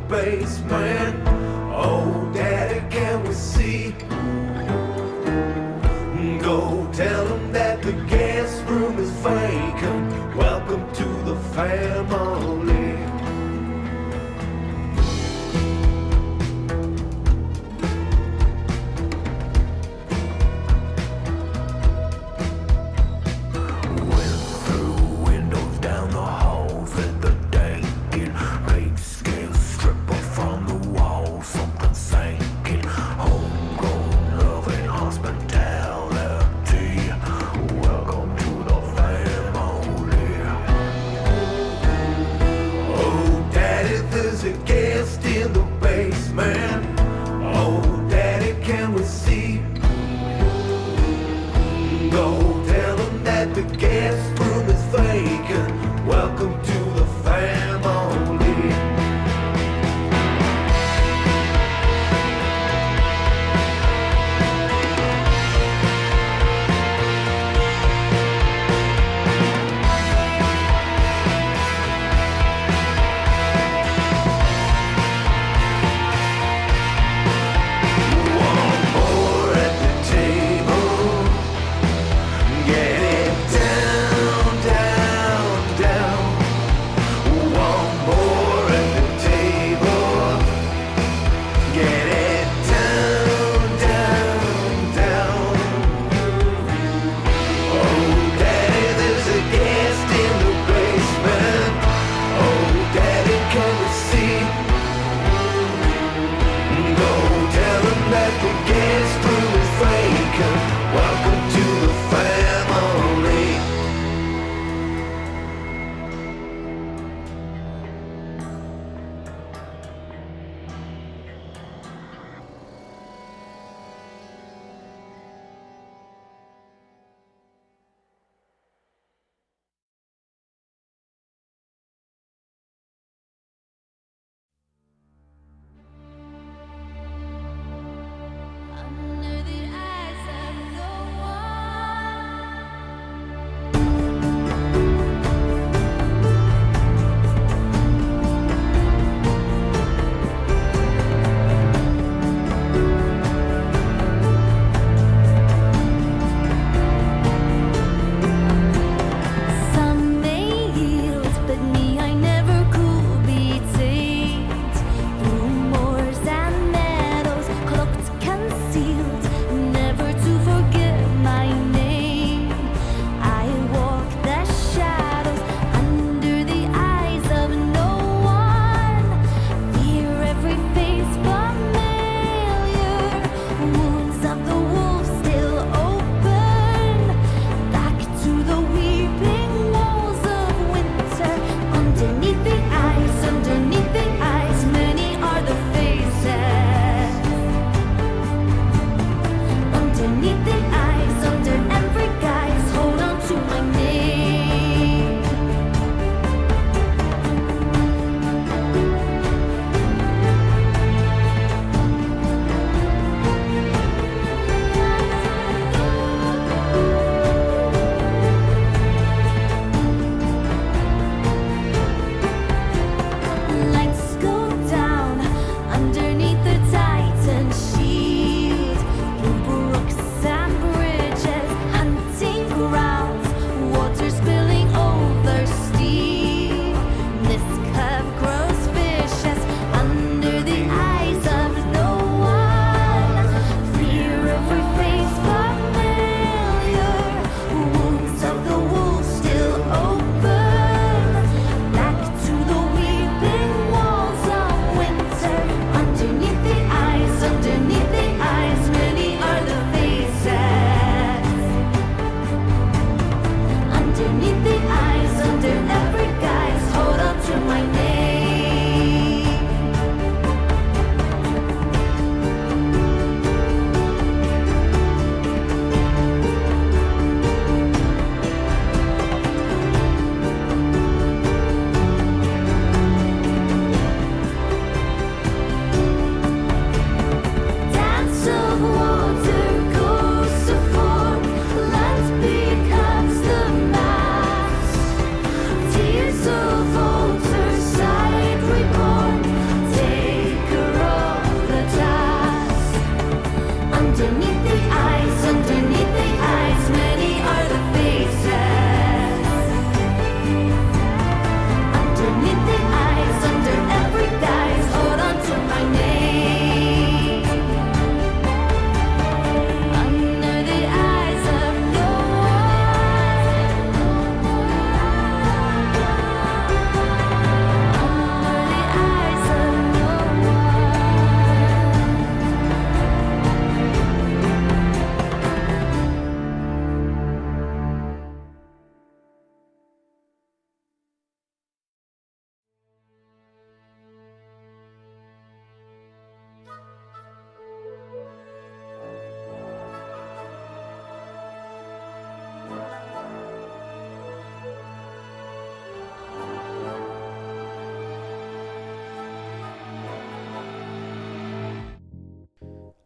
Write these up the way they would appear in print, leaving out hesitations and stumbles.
basement. Oh, Daddy, can we see? Go tell them that the guest room is vacant. Welcome to the family.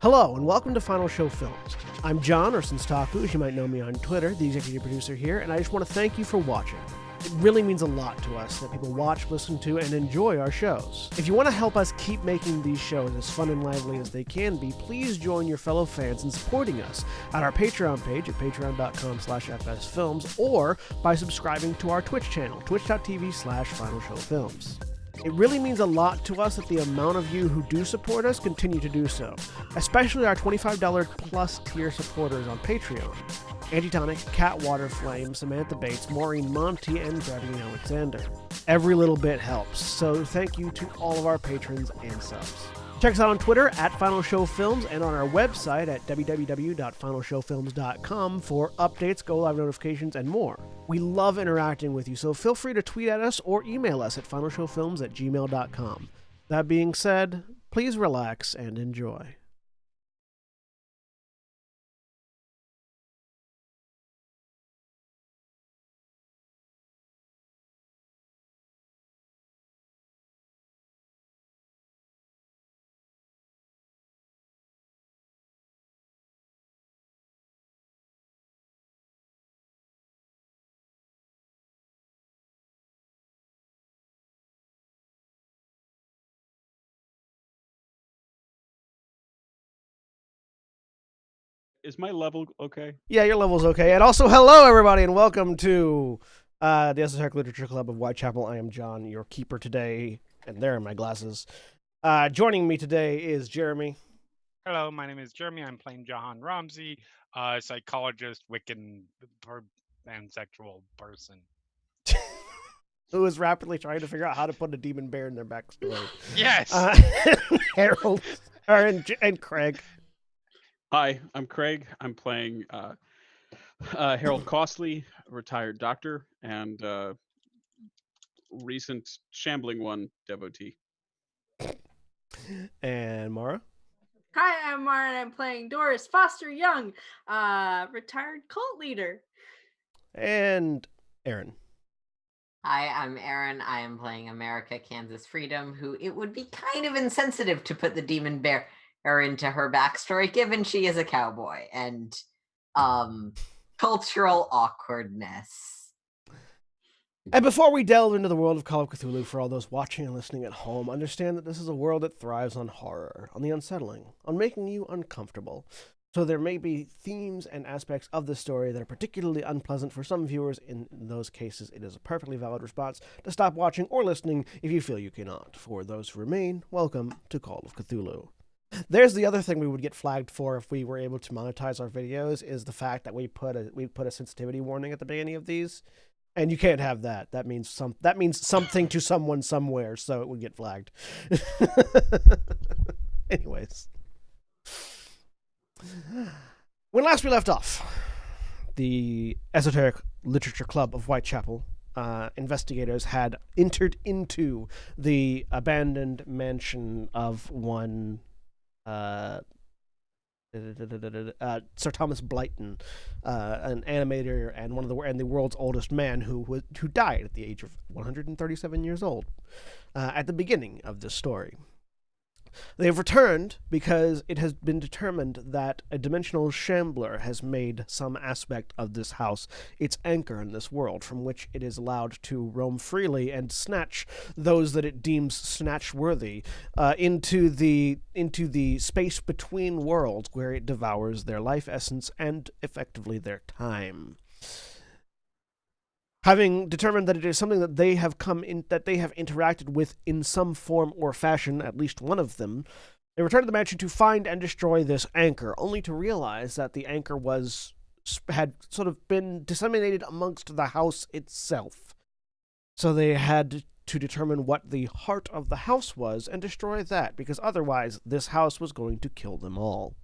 Hello, and welcome to Final Show Films. I'm John, or Senstaku, as you might know me on Twitter, the executive producer here, and I just want to thank you for watching. It really means a lot to us that people watch, listen to, and enjoy our shows. If you want to help us keep making these shows as fun and lively as they can be, please join your fellow fans in supporting us at our Patreon page at patreon.com/fsfilms or by subscribing to our Twitch channel, twitch.tv/finalshowfilms. It really means a lot to us that the amount of you who do support us continue to do so, especially our $25 plus tier supporters on Patreon. Antitonic, Cat Waterflame, Samantha Bates, Maureen Monty, and Gravity Alexander. Every little bit helps, so thank you to all of our patrons and subs. Check us out on Twitter at Final Show Films and on our website at www.finalshowfilms.com for updates, go-live notifications, and more. We love interacting with you, so feel free to tweet at us or email us at finalshowfilms@gmail.com. That being said, please relax and enjoy. Is my level okay? Yeah, your level's okay. And also, hello, everybody, and welcome to the Esoteric Literature Club of Whitechapel. I am John, your keeper today, and there are my glasses. Joining me today is Jeremy. Hello, my name is Jeremy. I'm playing Jahan Ramsey, psychologist, Wiccan, pansexual person. Who is rapidly trying to figure out how to put a demon bear in their backstory. Yes! Harold, and Craig. Hi, I'm Craig. I'm playing Harold Costley, retired doctor, and recent Shambling One devotee. And Mara. Hi, I'm Mara, and I'm playing Doris Foster Young, retired cult leader. And Aaron. Hi, I'm Aaron. I am playing America Kansas Freedom, who it would be kind of insensitive to put the demon bear into her backstory, given she is a cowboy, and cultural awkwardness. And before we delve into the world of Call of Cthulhu, for all those watching and listening at home, understand that this is a world that thrives on horror, on the unsettling, on making you uncomfortable. So there may be themes and aspects of the story that are particularly unpleasant for some viewers. In those cases, it is a perfectly valid response to stop watching or listening if you feel you cannot. For those who remain, welcome to Call of Cthulhu. There's the other thing we would get flagged for if we were able to monetize our videos, is the fact that we put a sensitivity warning at the beginning of these. And you can't have that. That means something to someone somewhere, so it would get flagged. Anyways. When last we left off, the Esoteric Literature Club of Whitechapel investigators had entered into the abandoned mansion of one Sir Thomas Blyton, an animator and the world's oldest man who died at the age of 137 years old at the beginning of this story. They have returned because it has been determined that a dimensional shambler has made some aspect of this house its anchor in this world, from which it is allowed to roam freely and snatch those that it deems snatch-worthy into the space between worlds, where it devours their life essence and effectively their time. Having determined that it is something that they have interacted with in some form or fashion, at least one of them, they returned to the mansion to find and destroy this anchor, only to realize that the anchor had sort of been disseminated amongst the house itself. So they had to determine what the heart of the house was and destroy that, because otherwise this house was going to kill them all.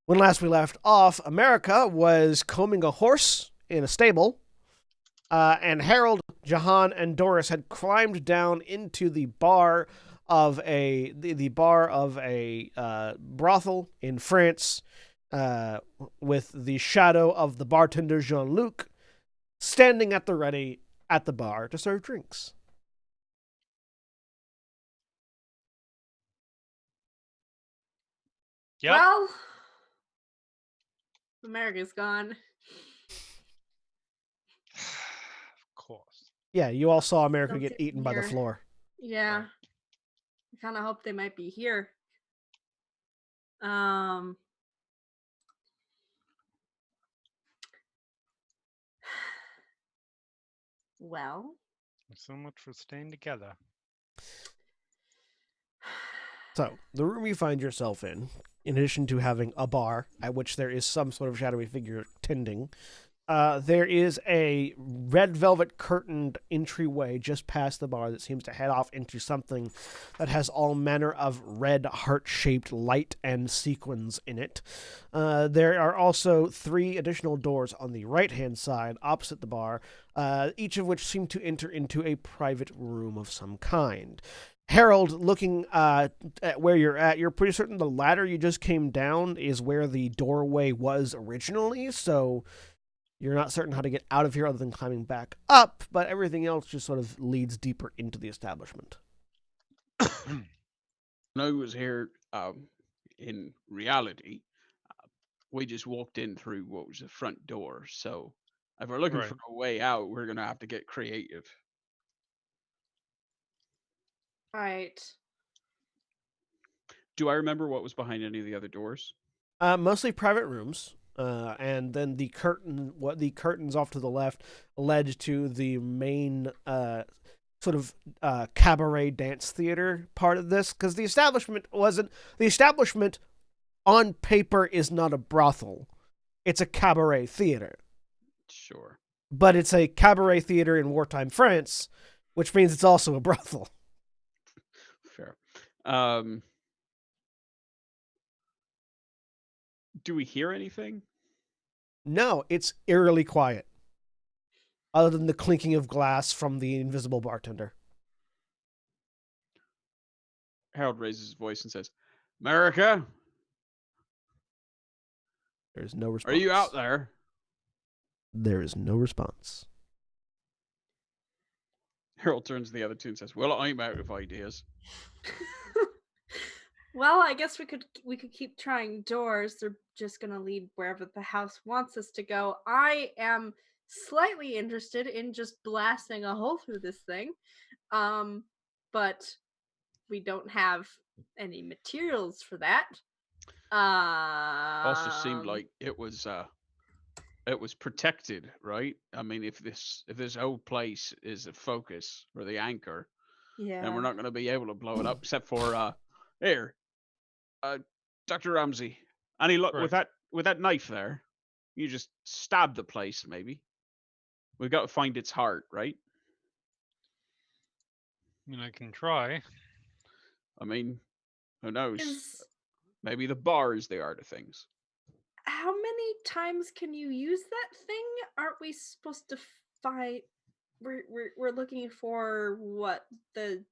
When last we left off, America was combing a horse in a stable, and Harold, Jahan, and Doris had climbed down into the bar of a brothel in France, with the shadow of the bartender Jean-Luc standing at the ready at the bar to serve drinks. Yep. Well, America's gone. Of course. Yeah, you all saw America Still get sitting eaten by the here. floor. Yeah. Right. I kind of hope they might be here. Um. Well, So much for staying together. So, the room you find yourself in addition to having a bar at which there is some sort of shadowy figure tending, there is a red velvet curtained entryway just past the bar that seems to head off into something that has all manner of red heart-shaped light and sequins in it. There are also 3 additional doors on the right-hand side opposite the bar, each of which seem to enter into a private room of some kind. Harold, looking at where you're pretty certain the ladder you just came down is where the doorway was originally, so you're not certain how to get out of here other than climbing back up, but everything else just sort of leads deeper into the establishment. When I was here, in reality, we just walked in through what was the front door. So if we're looking Right. for a way out, we're gonna have to get creative. right. Do I remember what was behind any of the other doors? Mostly private rooms, and then the curtains off to the left led to the main sort of cabaret dance theater part of this, because the establishment on paper is not a brothel, it's a cabaret theater, Sure. but it's a cabaret theater in wartime France, which means it's also a brothel. Fair. Do we hear anything? No, it's eerily quiet, other than the clinking of glass from the invisible bartender. Harold raises his voice and says, America, There's no response. are you out there? There is no response. Harold turns to the other 2 and says, well, I'm out of ideas. Well, I guess we could keep trying doors. They're just gonna lead wherever the house wants us to go. I am slightly interested in just blasting a hole through this thing, but we don't have any materials for that. Also seemed like it was protected, right? I mean, if this old place is the focus or the anchor, yeah. then we're not going to be able to blow it up, except for here, Dr. Ramsey. Any luck with that knife there? You just stab the place, maybe. We've got to find its heart, right? I mean, I can try. I mean, who knows? Is Maybe the bar is the art of things. how many times can you use that thing? Aren't we supposed to fight? We're looking for what the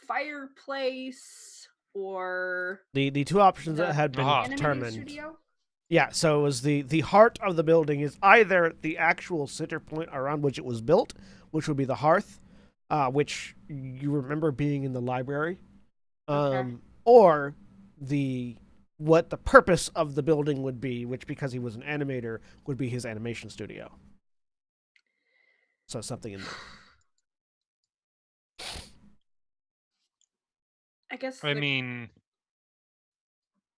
fireplace or The 2 options the that had been Aha. animating determined. studio. Yeah, so it was the heart of the building is either the actual center point around which it was built, which would be the hearth, which you remember being in the library, Okay. or what the purpose of the building would be, which because he was an animator would be his animation studio. So something in there. I guess. I mean,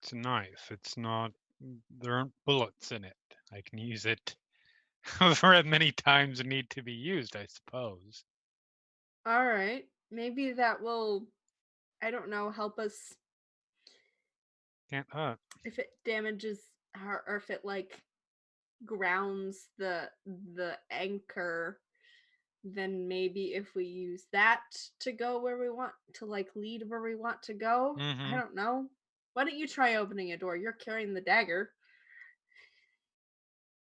it's a knife. It's not. There aren't bullets in it. I can use it for as many times as need to be used, I suppose. All right. Maybe that will, I don't know, help us Can't hurt. if it damages or if it like grounds the anchor. Then maybe if we use that to go where we want to, like lead where we want to go. I Mhm. don't know. Why don't you try opening a door? You're carrying the dagger.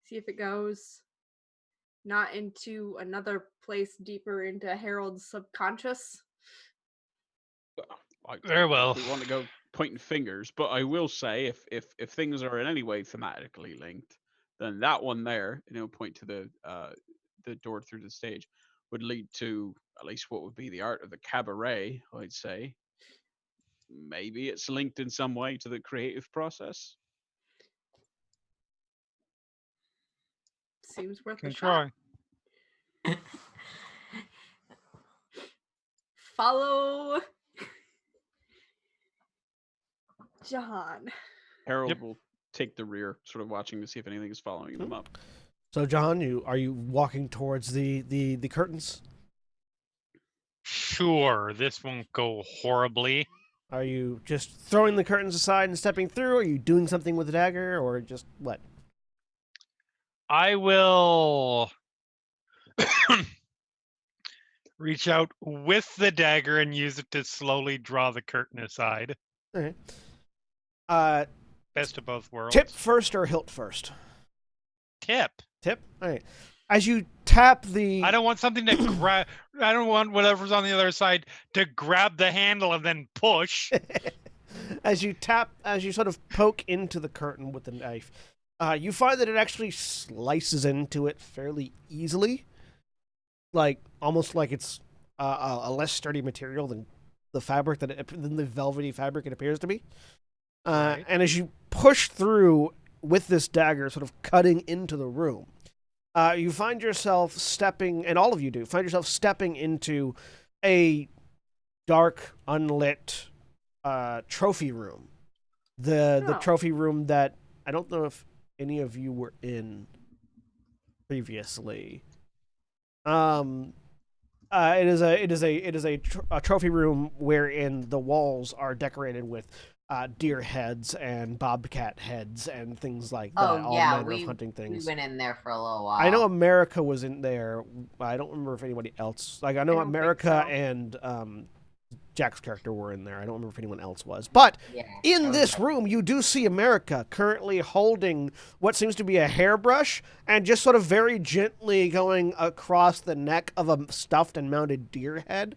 See if it goes not into another place deeper into Harold's subconscious. Very don't know well. if we want to go pointing fingers, but I will say if things are in any way thematically linked, then that one there, point to the door through the stage, would lead to at least what would be the art of the cabaret, I'd say. maybe it's linked in some way to the creative process. Seems worth a Can shot. try. Follow John. Harold will take the rear, sort of watching to see if anything is following them up. So, John, are you walking towards the curtains? Sure, this won't go horribly. Are you just throwing the curtains aside and stepping through? Are you doing something with the dagger, or just what? I will reach out with the dagger and use it to slowly draw the curtain aside. Okay. Best of both worlds. Tip first or hilt first? Tip. Tip. All right. As you tap the, I don't want something to grab. I don't want whatever's on the other side to grab the handle and then push. as you sort of poke into the curtain with the knife, you find that it actually slices into it fairly easily, like almost like it's a less sturdy material than the fabric than the velvety fabric it appears to be. Right. And as you push through with this dagger, sort of cutting into the room, you find yourself stepping, and all of you do, find yourself stepping into a dark, unlit trophy room. The trophy room that I don't know if any of you were in previously. It is a trophy room wherein the walls are decorated with deer heads and bobcat heads and things like that. All manner of hunting things. We went in there for a little while. I know America was in there. I don't remember if anybody else. Like I know America so. and Jack's character were in there. I don't remember if anyone else was. But in this room, you do see America currently holding what seems to be a hairbrush and just sort of very gently going across the neck of a stuffed and mounted deer head.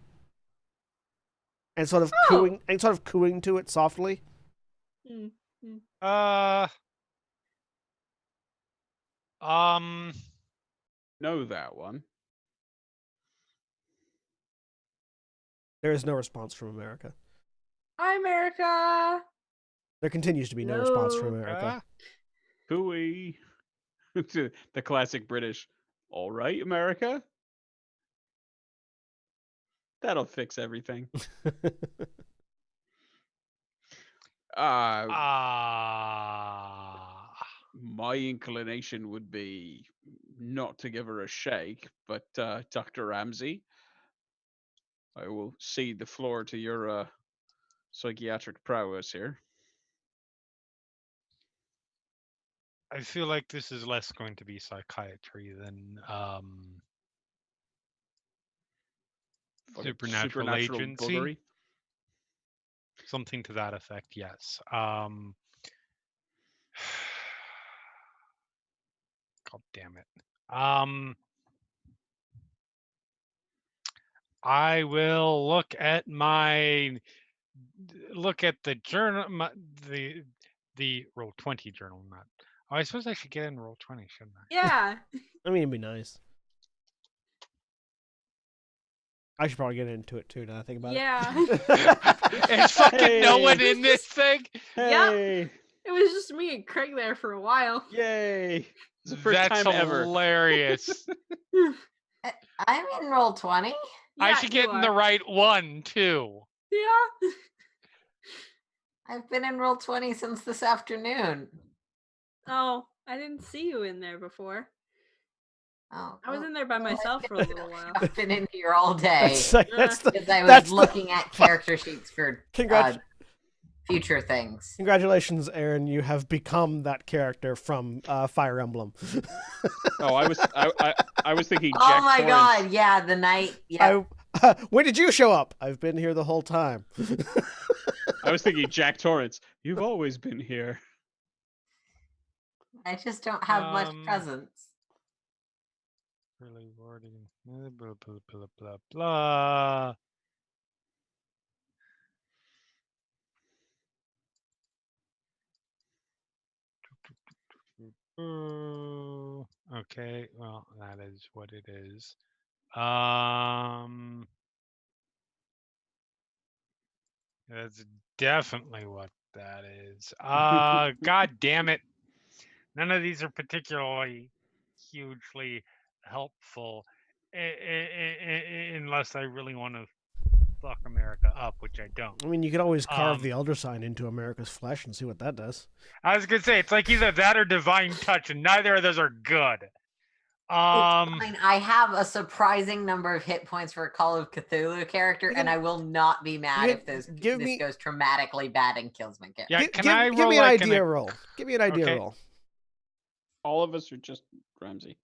And sort of cooing to it softly. Know that one. There is no response from America. Hi, America. There continues to be no response from America. Cooey. The classic British. All right, America. That'll fix everything. My inclination would be not to give her a shake, but Dr. Ramsey, I will cede the floor to your psychiatric prowess here. I feel like this is less going to be psychiatry than supernatural agency. Buggery. Something to that effect, yes. God damn it. I will look at the journal, the Roll20 journal. Not. Oh, I suppose I should get in Roll20, shouldn't I? Yeah. I mean, it'd be nice. I should probably get into it too. Now I think about it. Yeah. It's fucking no one in this thing. Hey. Yep. It was just me and Craig there for a while. Yay. It's the first time ever. Hilarious. I'm in Roll20. I should get in the right one too. Yeah. I've been in Roll20 since this afternoon. Oh, I didn't see you in there before. Oh, I was in there by myself for a little while. I've been in here all day because I was looking at character sheets for future things. Congratulations, Aaron! You have become that character from Fire Emblem. Oh, I was thinking. Jack Oh my Torrance. God! Yeah, the night. Yeah. When did you show up? I've been here the whole time. I was thinking Jack Torrance. You've always been here. I just don't have much presence. Really wording. Blah blah blah blah blah. Okay, well, that is what it is. That's definitely what that is. God damn it. None of these are particularly hugely helpful unless I really want to fuck America up, which I don't. I mean, you could always carve the Elder Sign into America's flesh and see what that does. I was going to say, it's like either that or Divine Touch, and neither of those are good. It's fine. I have a surprising number of hit points for a Call of Cthulhu character, and I will not be mad if this goes traumatically bad and kills my character. Yeah, give me an idea roll. Give me an idea roll. All of us are just Ramsey.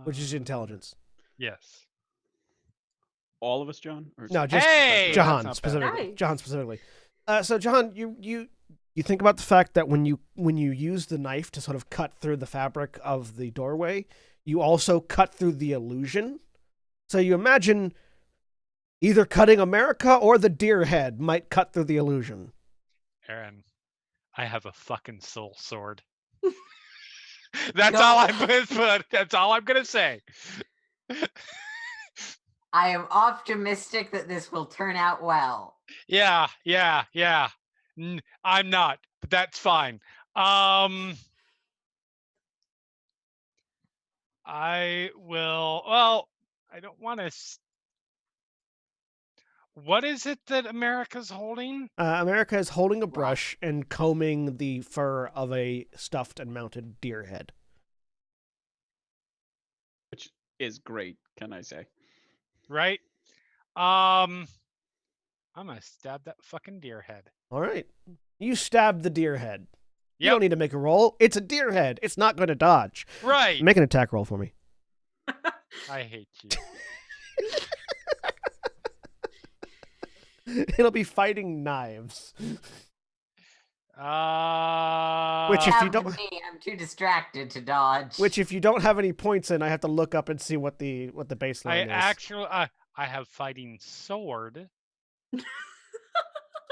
Which is intelligence. Yes. All of us, John? Or No, just Jahan specifically. Nice. Jahan specifically. So Jahan, you think about the fact that when you use the knife to sort of cut through the fabric of the doorway, you also cut through the illusion. So you imagine either cutting America or the deer head might cut through the illusion. Aaron, I have a fucking soul sword. That's all I'm gonna say. I am optimistic that this will turn out well. Yeah. I'm not, but that's fine. I will. Well, I don't want to. What is it that America's holding? America is holding a brush and combing the fur of a stuffed and mounted deer head. Which is great, can I say? Right? I'm gonna stab that fucking deer head. All right. You stab the deer head. You Yep. don't need to make a roll. It's a deer head. It's not going to dodge. Right. Make an attack roll for me. I hate you. It'll be fighting knives. Which if you don't, I'm too distracted to dodge. Which if you don't have any points in, I have to look up and see what the baseline is. I have fighting sword.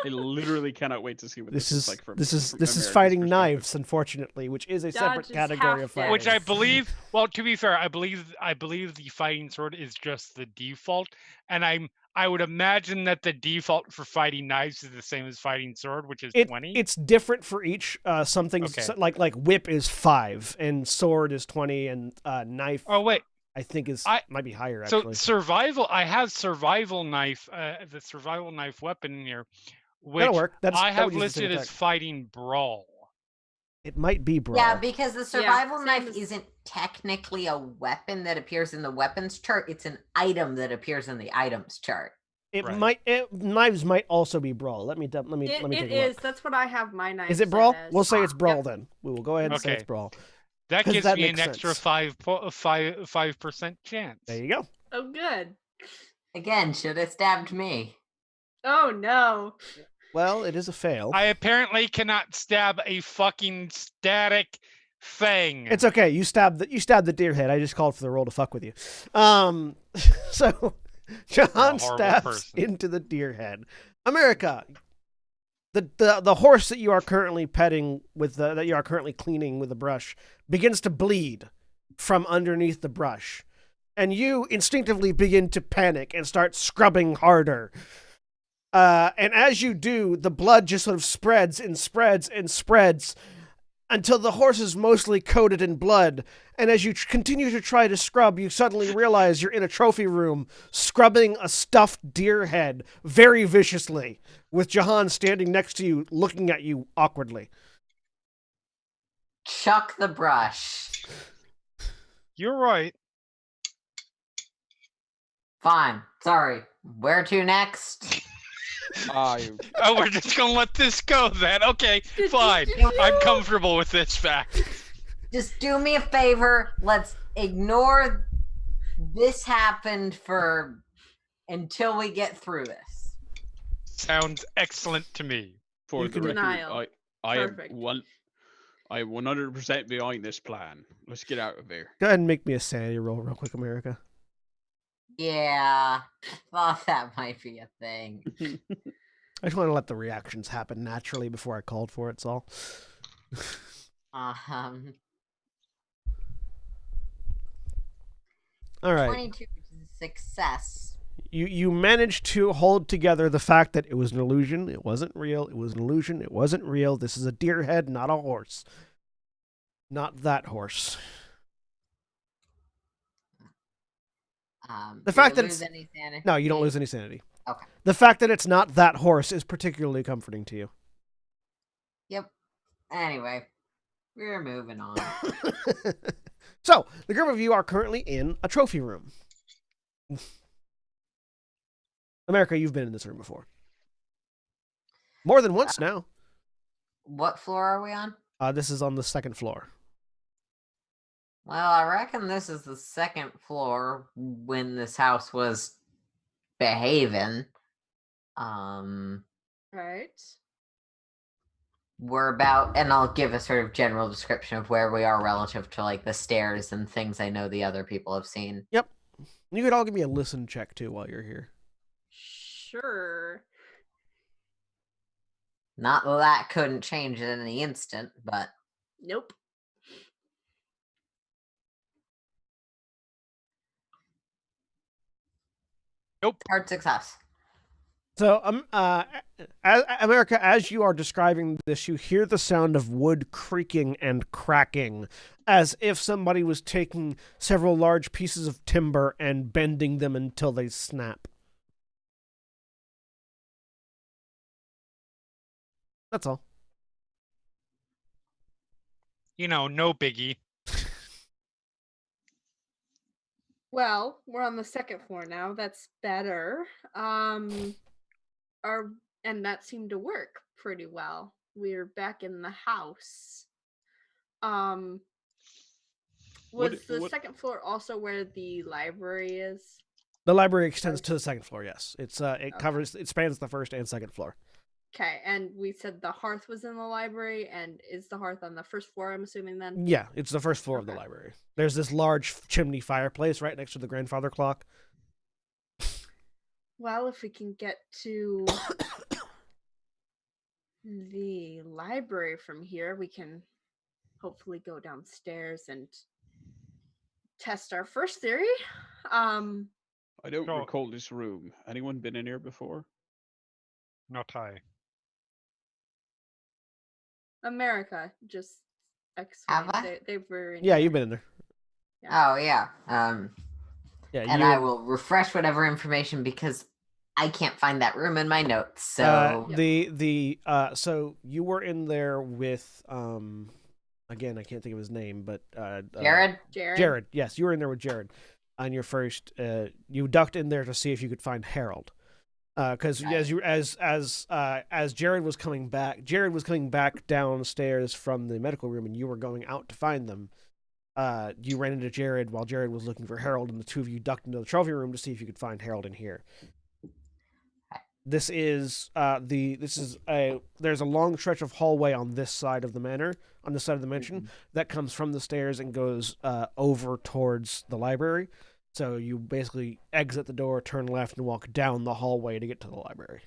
I literally cannot wait to see what this is like. This is fighting knives, unfortunately, which is a separate category of fighting. Which I believe. Well, to be fair, I believe the fighting sword is just the default, and I would imagine that the default for fighting knives is the same as fighting sword, which is 20. It's different for each. Some things like whip is 5, and sword is 20, and knife. Oh wait. I think might be higher So actually. survival. I have survival knife. The survival knife weapon in here, which That'll work. I have listed as fighting brawl. It might be brawl. Yeah, because the survival knife isn't technically a weapon that appears in the weapons chart. It's an item that appears in the items chart. Knives might also be brawl. Let me take a look. It is. That's what I have my knife. Is it brawl? We'll say it's brawl then. We will go ahead and say it's brawl. That gives me an extra 5% chance. There you go. Oh, good. Again, should have stabbed me. Oh no. Well, it is a fail. I apparently cannot stab a fucking static thing. It's okay. You stabbed the deer head. I just called for the roll to fuck with you. So John stabs into the deer head. America, the horse that you are currently petting that you are currently cleaning with a brush begins to bleed from underneath the brush, and you instinctively begin to panic and start scrubbing harder. And as you do, the blood just sort of spreads and spreads and spreads until the horse is mostly coated in blood. And as you continue to try to scrub, you suddenly realize you're in a trophy room scrubbing a stuffed deer head very viciously, with Jahan standing next to you, looking at you awkwardly. Chuck the brush. You're right. Fine. Sorry. Where to next? We're just gonna let this go then. Okay, fine. I'm comfortable with this fact. Just do me a favor. Let's ignore this happened until we get through this. Sounds excellent to me. For the record, I am 100% behind this plan. Let's get out of here. Go ahead and make me a sanity roll real quick, America. Yeah, I thought that might be a thing. I just want to let the reactions happen naturally before I called for it, so. All right. 22, which is a success. You managed to hold together the fact that it was an illusion, it wasn't real, it was an illusion, it wasn't real. This is a deer head, not a horse. Not that horse. The Do fact I that lose it's... any sanity? No, you don't lose any sanity. Okay. The fact that it's not that horse is particularly comforting to you. Yep. Anyway, we're moving on. So, the group of you are currently in a trophy room. America, you've been in this room before. More than once now. What floor are we on? This is on the second floor. Well, I reckon this is the second floor when this house was behaving. Right. We're about, and I'll give a sort of general description of where we are relative to like the stairs and things I know the other people have seen. Yep. You could all give me a listen check too while you're here. Sure. Not that that couldn't change in an instant, but Nope. hard success. So, America, as you are describing this, you hear the sound of wood creaking and cracking, as if somebody was taking several large pieces of timber and bending them until they snap. That's all. You know, no biggie. Well, we're on the second floor now. That's better. And that seemed to work pretty well. We're back in the house. Was the second floor also where the library is? The library extends to the second floor. Yes, it spans the first and second floor. Okay, and we said the hearth was in the library, and is the hearth on the first floor, I'm assuming then? Yeah, it's the first floor of the library. There's this large chimney fireplace right next to the grandfather clock. Well, if we can get to the library from here, we can hopefully go downstairs and test our first theory. I don't recall this room. Anyone been in here before? Not I. America, just Have explain. I? They were in Yeah, here. you've been in there. Oh yeah. Yeah, and I will refresh whatever information because I can't find that room in my notes. So so you were in there with again, I can't think of his name, but Jared. Jared, yes, you were in there with Jared on your first. You ducked in there to see if you could find Harold, because as Jared was coming back downstairs from the medical room, and you were going out to find them. You ran into Jared while Jared was looking for Harold, and the two of you ducked into the trophy room to see if you could find Harold in here. There's a long stretch of hallway on this side of the manor, on this side of the mansion, that comes from the stairs and goes over towards the library. So you basically exit the door, turn left, and walk down the hallway to get to the library.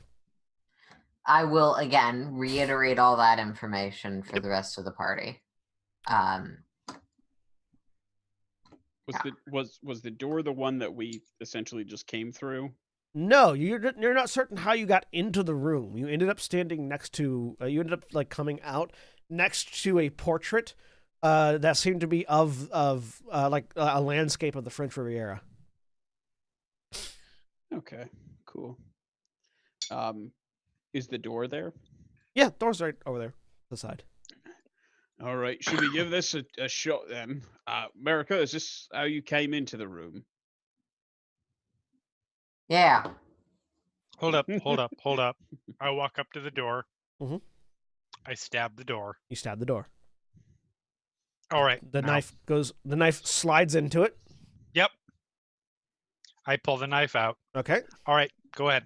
I will again reiterate all that information for the rest of the party. Was the door the one that we essentially just came through? No, you're not certain how you got into the room. You ended up standing next to. You ended up coming out next to a portrait that seemed to be of a landscape of the French Riviera. Okay, cool. Is the door there? Yeah, door's right over there, the side. All right, should we give this a shot then? America, is this how you came into the room? Yeah. Hold up. I walk up to the door. Mm-hmm. I stab the door. You stab the door. All right. The knife slides into it. Yep. I pull the knife out. Okay. All right, go ahead.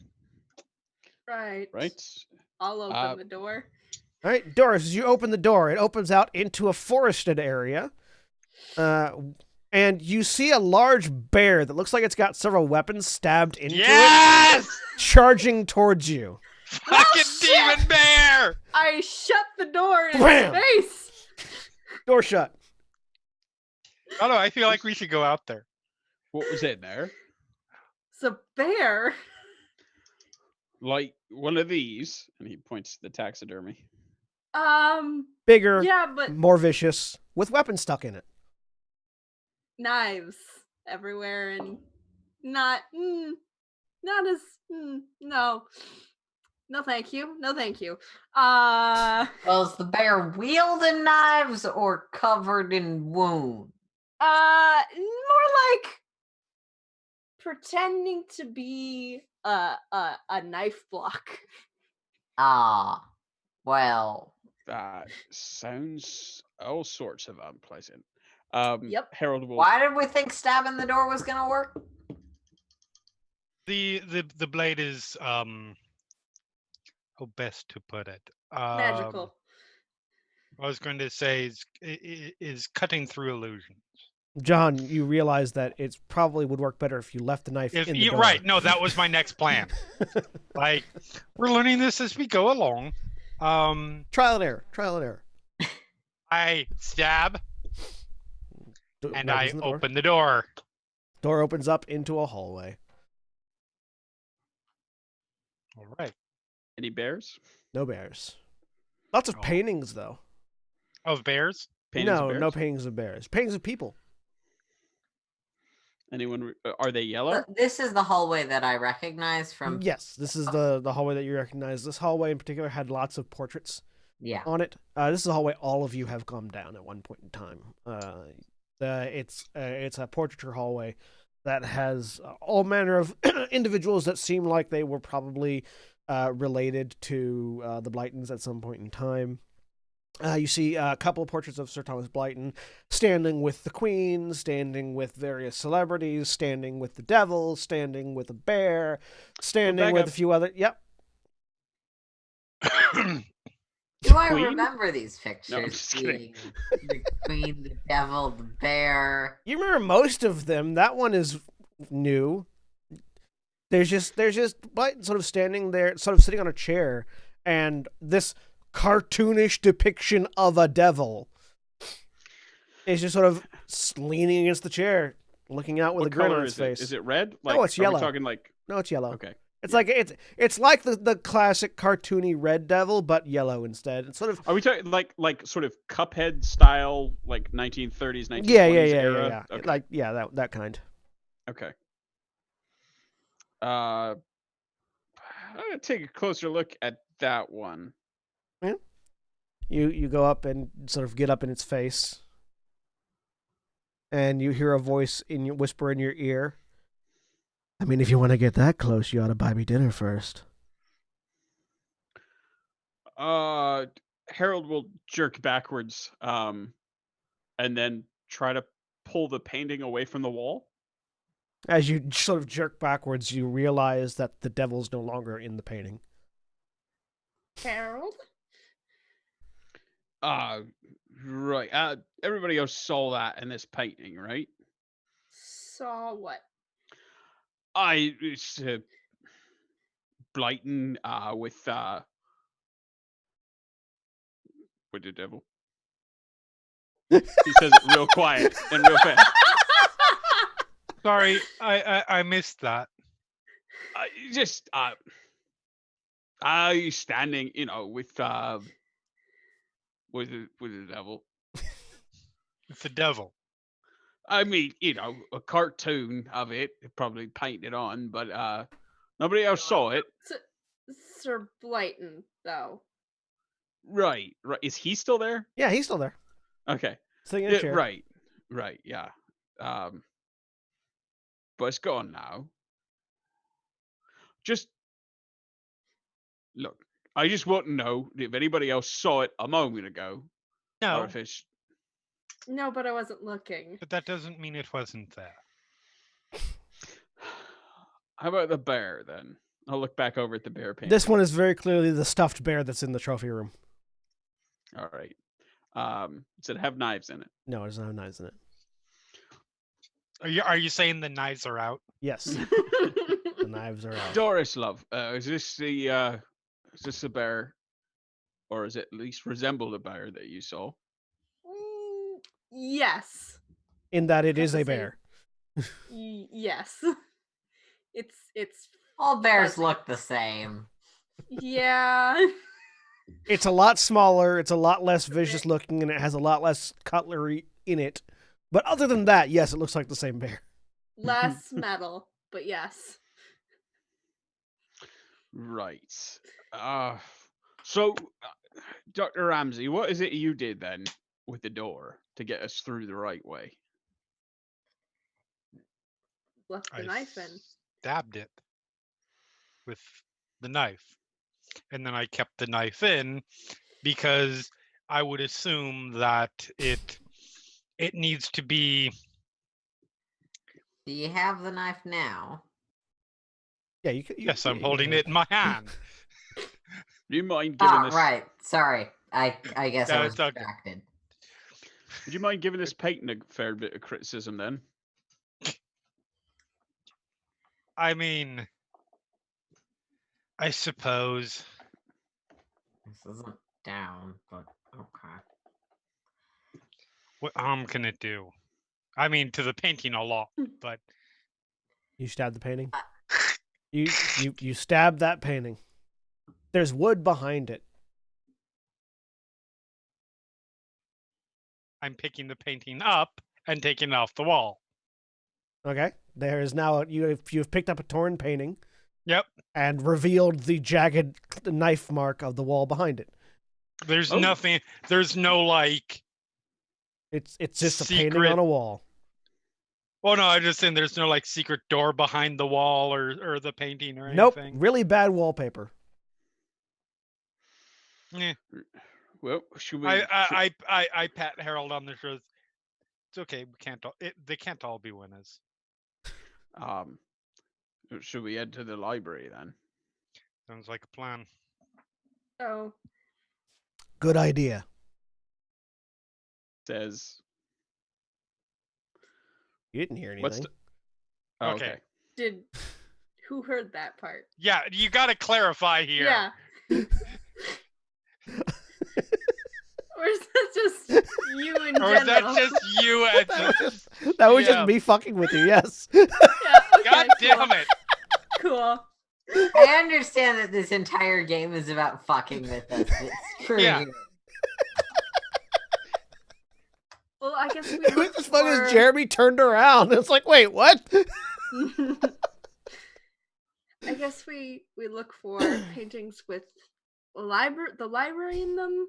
Right. I'll open the door. All right, Doris, as you open the door, it opens out into a forested area. And you see a large bear that looks like it's got several weapons stabbed into it, charging towards you. Fucking demon bear! I shut the door in Bam! his face. Door shut. Oh no, I feel like we should go out there. What was in there? It's a bear. Like one of these, and he points to the taxidermy. Bigger, Yeah, but more vicious, with weapons stuck in it. knives everywhere and not as no. No, thank you. No, thank you. Was the bear wielding knives or covered in wounds? More like pretending to be a knife block. Ah, well, That sounds all sorts of unpleasant. Yep. Harold will. why did we think stabbing the door was gonna work? The blade is how best to put it. Magical. I was going to say is cutting through illusion. John, you realize that it probably would work better if you left the knife in the door. Right, no, that was my next plan. Like, we're learning this as we go along. Trial and error. Trial and error. I stab and Right I in the door. open the door. Door opens up into a hallway. All right. Any bears? No bears. Lots of Oh. paintings, though. Of bears? Paintings of No, bears? no paintings of bears. Paintings of people. Anyone? Are they yellow? This is the hallway that I recognize from. Yes, this is the hallway that you recognize. This hallway in particular had lots of portraits Yeah. on it. This is a hallway all of you have gone down at one point in time. It's a portraiture hallway that has all manner of individuals that seem like they were probably related to the Blytons at some point in time. You see a couple of portraits of Sir Thomas Blyton standing with the Queen, standing with various celebrities, standing with the devil, standing with a bear, standing back with up. a few other. Yep. Do I Queen? remember these pictures? No, I'm just kidding. Being the queen, the devil, the bear. You remember most of them. That one is new. There's just Blyton sort of standing there, sort of sitting on a chair, and this cartoonish depiction of a devil is just sort of leaning against the chair, looking out with What a grin color on his is face. it? Is it red? No, it's are we yellow. talking like? No, it's yellow. Okay. It's like it's like the classic cartoony red devil, but yellow instead. It's sort of Are we talking like sort of Cuphead style, like 1930s, 1920s yeah, era? yeah. Okay. Like that kind. Okay. I'm gonna take a closer look at that one. You go up and sort of get up in its face, and you hear a voice whisper in your ear. I mean, if you want to get that close, you ought to buy me dinner first. Harold will jerk backwards, and then try to pull the painting away from the wall. As you sort of jerk backwards, you realize that the devil's no longer in the painting. Harold? Right. Everybody else saw that in this painting, right? Saw what? It's Blyton with the devil. He says it real quiet and real fast. Sorry, I missed that. He's standing, with the devil. It's the devil. I mean, a cartoon of it, probably painted on, but nobody else saw it. Sir Blyton, though. Right. Is he still there? Yeah, he's still there, Okay. sitting in a chair. Right. Yeah. But it's gone now. Just look. I just want to know if anybody else saw it a moment ago, or No, if it's. No, but I wasn't looking. but that doesn't mean it wasn't there. How about the bear then? I'll look back over at the bear painting. This one is very clearly the stuffed bear that's in the trophy room. All right. Does it have knives in it? No, it doesn't have knives in it. Are you saying the knives are out? Yes, the knives are out. Doris, love, is this the bear, or is it at least resemble the bear that you saw? Yes. In that it Have is to a say- bear. Yes. It's All bears fuzzy. look the same. Yeah. It's a lot smaller, it's a lot less vicious looking, and it has a lot less cutlery in it. But other than that, yes, it looks like the same bear. Less metal, but yes. Right. So, Dr. Ramsey, what is it you did then with the door to get us through the right way? Left the I knife in. stabbed it with the knife, and then I kept the knife in because I would assume that it needs to be. Do you have the knife now? Yeah, you could. Yes, I'm holding it in my hand. Do you mind giving this? Right. Sorry. I guess I No, was it's okay. distracted. Would you mind giving this painting a fair bit of criticism then? I mean, I suppose. This isn't down, but okay. What harm can it do? I mean, to the painting a lot, but You stabbed the painting. You stabbed that painting. There's wood behind it. I'm picking the painting up and taking it off the wall. Okay, there is now you've picked up a torn painting. Yep. And revealed the jagged knife mark of the wall behind it. There's nothing. There's no like. It's just a painting secret- on a wall. Oh no, I'm just saying there's no like secret door behind the wall or the painting or Nope, anything. really bad wallpaper. Yeah. Well, should we? I pat Harold on the shoulder. It's okay. We can't. They can't all be winners. Should we head to the library then? Sounds like a plan. Oh. Good idea. Says. You didn't hear anything. What's the... Oh, okay. Who heard that part? Yeah, you got to clarify here. Yeah. Or is that just you in general? Or is that just you? That was just me fucking with you, yes. Yeah, okay, God damn it. Cool. I understand that this entire game is about fucking with us. It's true. Yeah. Well, I guess we It was look as funny for... as Jeremy turned around. It's like, wait, what? I guess we look for paintings with the library in them.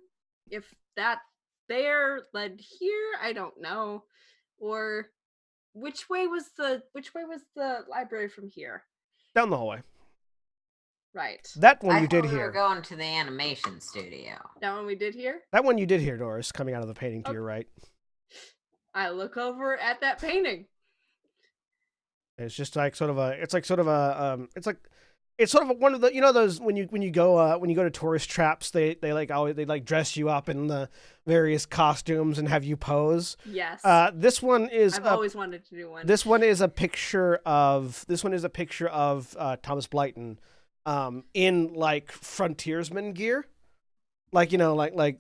If that bear led here, I don't know. Or which way was the library from here? Down the hallway. Right. That one I you did thought we hear. were going to the animation studio. That one we did here? That one you did hear, Doris, coming out of the painting to your right. I look over at that painting. It's just like sort of a one of the, you know, those when you go to tourist traps, they dress you up in the various costumes and have you pose. Yes. This one is I've always wanted to do one. This one is a picture of Thomas Blyton in like frontiersman gear. Like, you know, what are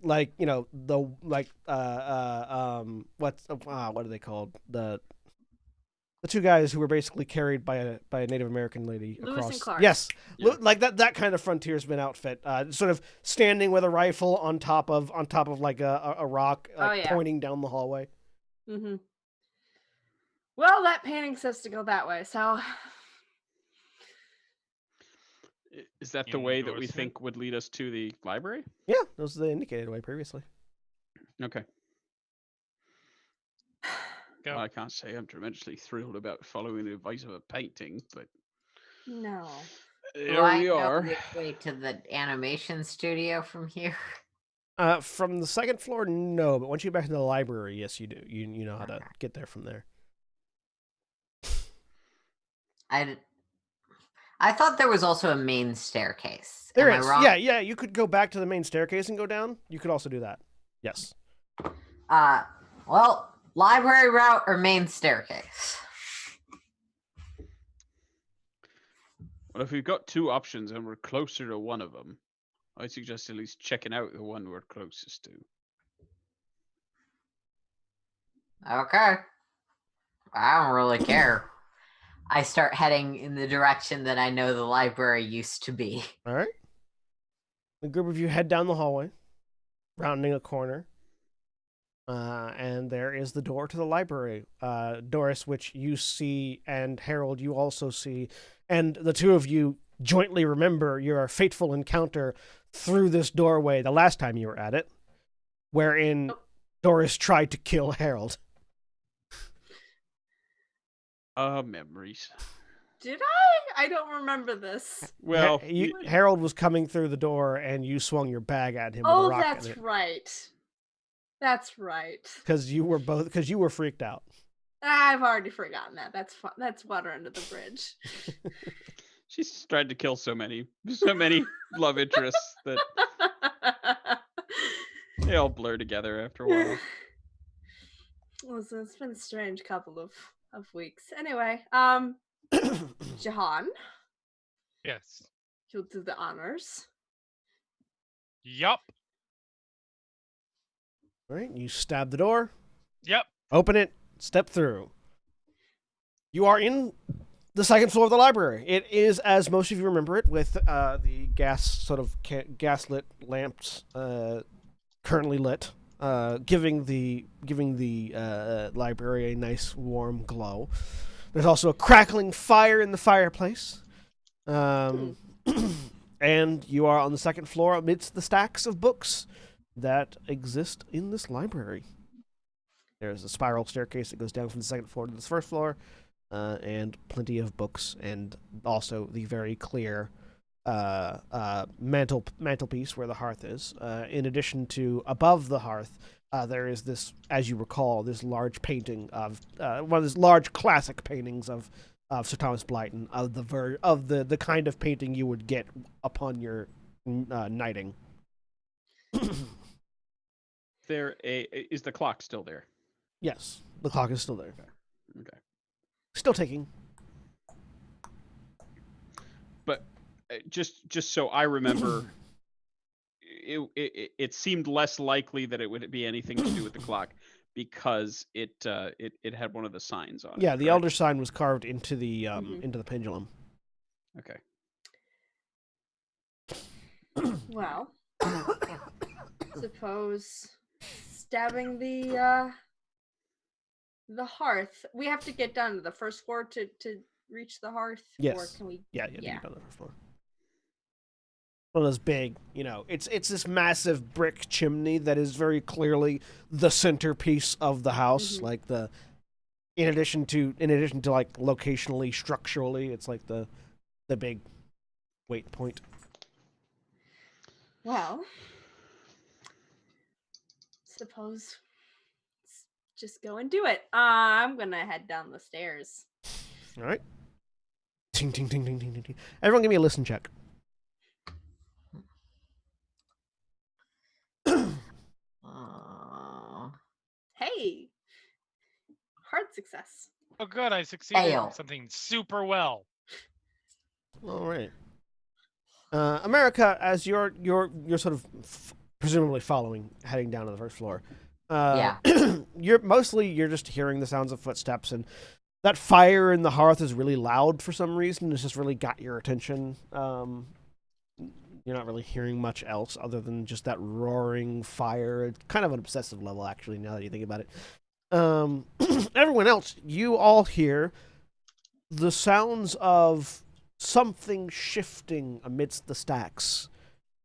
they called? The two guys who were basically carried by a Native American lady Lewis across. and Clark. Yes, Yeah. like that kind of frontiersman outfit. Sort of standing with a rifle on top of like a rock, pointing down the hallway. Mm-hmm. Well, that painting says to go that way, so. Is that the way that we think would lead us to the library? Yeah, that was the indicated way previously. Okay. Go. Well, I can't say I'm tremendously thrilled about following the advice of a painting, but No. here we are. Which way to the animation studio from here? From the second floor, no, but once you get back to the library, yes, you do. You know how to get there from there. I thought there was also a main staircase. There Am is. I wrong? Yeah, you could go back to the main staircase and go down. You could also do that. Yes. Well, library route or main staircase? Well, if we've got two options and we're closer to one of them, I suggest at least checking out the one we're closest to. Okay. I don't really care. I start heading in the direction that I know the library used to be. All right. The group of you head down the hallway, rounding a corner, and there is the door to the library. Doris, which you see, and Harold, you also see, and the two of you jointly remember your fateful encounter through this doorway the last time you were at it, wherein Doris tried to kill Harold. Memories. Did I? I don't remember this. Well, Harold was coming through the door, and you swung your bag at him with a Oh, rock that's in it. right. That's right. Because you were freaked out. I've already forgotten that. That's fun. That's water under the bridge. She's tried to kill so many love interests that they all blur together after a while. Listen, it's been a strange couple of weeks. Anyway, Jahan, Yes. you'll do the honors. Yup. All right, you stab the door, Yep. open it, step through. You are in the second floor of the library. It is, as most of you remember it, with the gaslit lamps currently lit, giving the library a nice warm glow. There's also a crackling fire in the fireplace, and you are on the second floor amidst the stacks of books that exist in this library. There's a spiral staircase that goes down from the second floor to the first floor, and plenty of books, and also the very clear mantelpiece where the hearth is. In addition to above the hearth, there is this, as you recall, this large painting of one of these large classic paintings of Sir Thomas Blyton, of the kind of painting you would get upon your knighting. Is the clock still there? Yes, the clock is still there. Okay. Still ticking. But just so I remember, it seemed less likely that it would be anything to do with the clock because it had one of the signs on it. Yeah, the correct? elder sign was carved into the into the pendulum. Okay. Well, suppose stabbing the hearth. We have to get down to the first floor to reach the hearth. Yes. Or can we? Yeah. On the first floor. One of those big, it's this massive brick chimney that is very clearly the centerpiece of the house. Mhm. Like in addition to like locationally, structurally, it's like the big weight point. Well, suppose let's just go and do it. I'm gonna head down the stairs. All right. Ting ting ting ting ting ting ting. Everyone, give me a listen check. Hey, hard success. Oh, good. I succeeded Fail. in something super well. All right. America, as you're sort of presumably heading down to the first floor. Yeah. You're just hearing the sounds of footsteps, and that fire in the hearth is really loud for some reason. It's just really got your attention. You're not really hearing much else other than just that roaring fire. It's kind of an obsessive level, actually, now that you think about it. Everyone else, you all hear the sounds of something shifting amidst the stacks.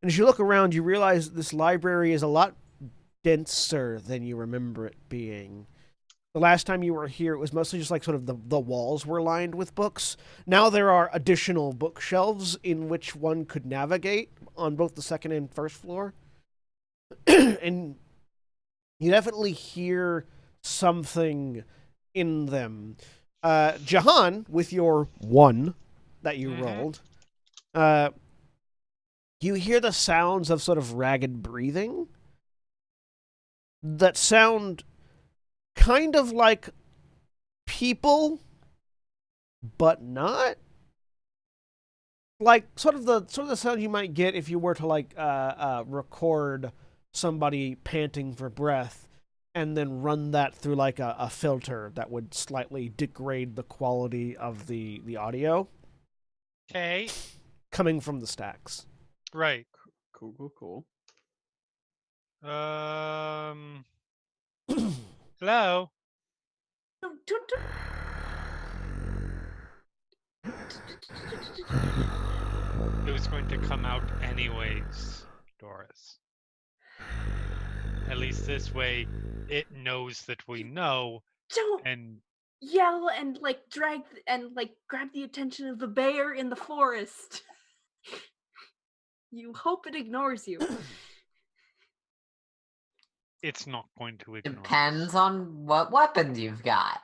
And as you look around, you realize this library is a lot denser than you remember it being. The last time you were here, it was mostly just like sort of the walls were lined with books. Now there are additional bookshelves in which one could navigate on both the second and first floor. And you definitely hear something in them. Jahan, with your 1 that you rolled, you hear the sounds of sort of ragged breathing that sound kind of like people, but not. Like sort of the sound you might get if you were to like record somebody panting for breath, and then run that through like a filter that would slightly degrade the quality of the audio Okay. coming from the stacks. Right. Cool. Hello. It was going to come out anyways, Doris. At least this way, it knows that we know, Don't and yell and like drag and like grab the attention of the bear in the forest. You hope it ignores you. it's not going to ignore us. Depends on what weapons you've got.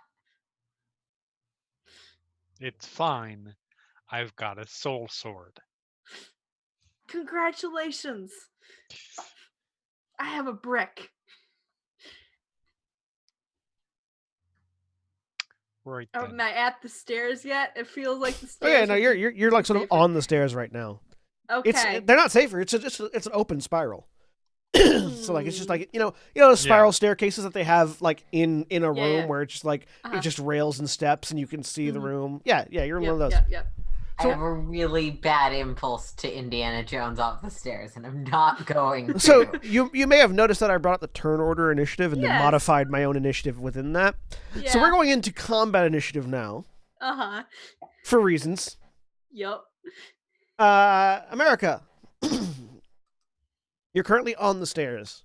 It's fine. I've got a soul sword. Congratulations. I have a brick. Right Am then. I at the stairs yet? It feels like the Oh stairs. yeah, no, would be you're like sort of safer. on the stairs right now. Okay. They're not safer. It's an open spiral. So like it's just like the spiral staircases that they have like in a room yeah. where it's just like it's just rails and steps and you can see the room. Yeah, you're in one of those. Yep. I have a really bad impulse to Indiana Jones off the stairs, and I'm not going to. So you may have noticed that I brought up the turn order initiative and then Yes. modified my own initiative within that. Yeah. So we're going into combat initiative now Uh-huh. for reasons. Yep. America, you're currently on the stairs.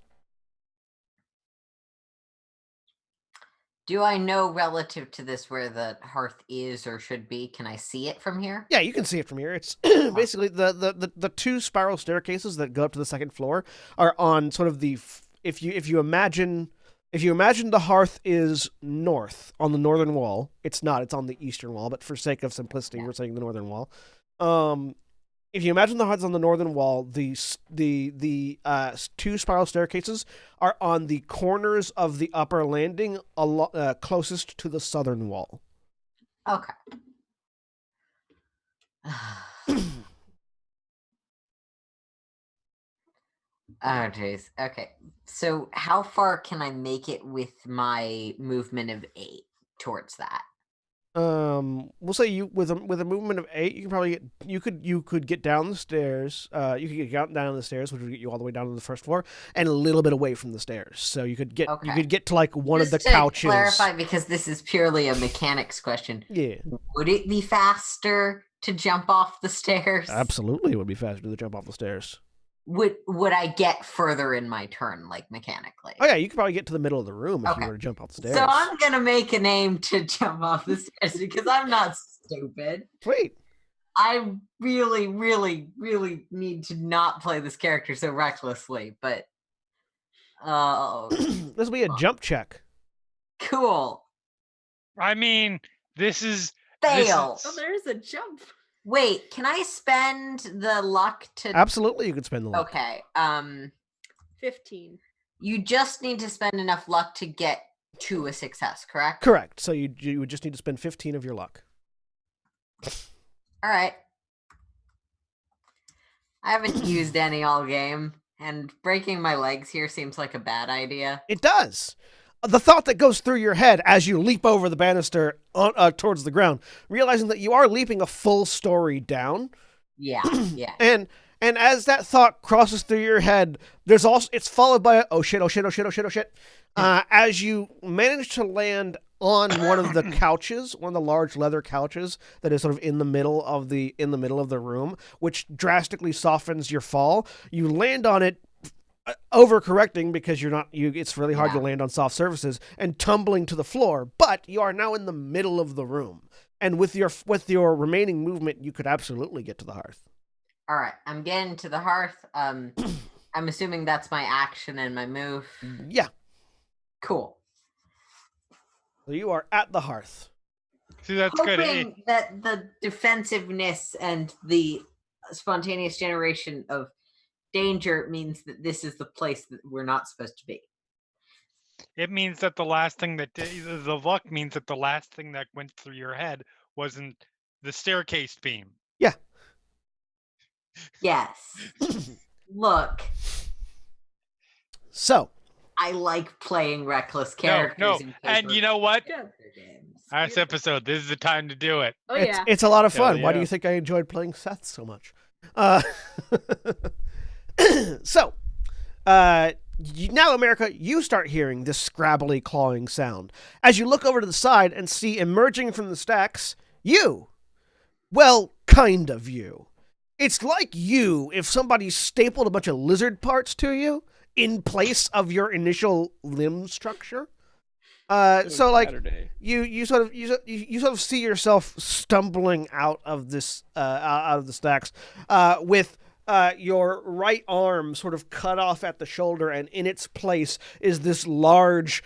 Do I know relative to this where the hearth is or should be? Can I see it from here? Yeah, you can see it from here. It's basically the two spiral staircases that go up to the second floor are on sort of the if you imagine the hearth is north on the northern wall. It's not. It's on the eastern wall, but for sake of simplicity, we're saying the northern wall. If you imagine the hearth on the northern wall, the two spiral staircases are on the corners of the upper landing, closest to the southern wall. Okay. Oh, jeez. Okay. So how far can I make it with my movement of 8 towards that? We'll say you with a movement of 8, you can probably you could get down the stairs. You could get down the stairs, which would get you all the way down to the first floor, and a little bit away from the stairs. So you could get to like one Just of the to couches. Clarify, because this is purely a mechanics question. Yeah, Would it be faster to jump off the stairs? absolutely, it would be faster to jump off the stairs. Would I get further in my turn, like mechanically? Oh yeah, you could probably get to the middle of the room if Okay. you were to jump off the stairs. So I'm gonna make an aim to jump off the stairs because I'm not stupid. Sweet. I really, really, really need to not play this character so recklessly, but This will be a jump check. cool. I mean, this is Fail. Oh, there's a jump. Wait, can I spend the luck to Absolutely, you could spend the luck. Okay. 15. You just need to spend enough luck to get to a success, correct? Correct. So you would just need to spend 15 of your luck. All right. I haven't used any all game, and breaking my legs here seems like a bad idea. It does. The thought that goes through your head as you leap over the banister towards the ground, realizing that you are leaping a full story down. Yeah, yeah. And as that thought crosses through your head, it's followed by a, oh shit. As you manage to land on one of the couches, one of the large leather couches that is sort of in the middle of the room, which drastically softens your fall. You land on it, overcorrecting because it's really hard to land on soft surfaces, and tumbling to the floor, but you are now in the middle of the room. And with your remaining movement, you could absolutely get to the hearth. All right, I'm getting to the hearth. I'm assuming that's my action and my move. Yeah. Cool. So you are at the hearth. See, that's Hoping good. that the defensiveness and the spontaneous generation of danger means that this is the place that we're not supposed to be. It means that the luck means that the last thing that went through your head wasn't the staircase beam. Yeah. Yes. Look. So, I like playing reckless characters. No. In And you know what? Good. games. Last episode, this is the time to do it. Oh yeah. It's a lot of Hell fun. Why do yeah. you think I enjoyed playing Seth so much? So, now, America, you start hearing this scrabbly, clawing sound. As you look over to the side and see emerging from the stacks, you. Well, kind of you. It's like you if somebody stapled a bunch of lizard parts to you in place of your initial limb structure. So like Saturday. you sort of see yourself stumbling out of this out of the stacks with your right arm sort of cut off at the shoulder, and in its place is this large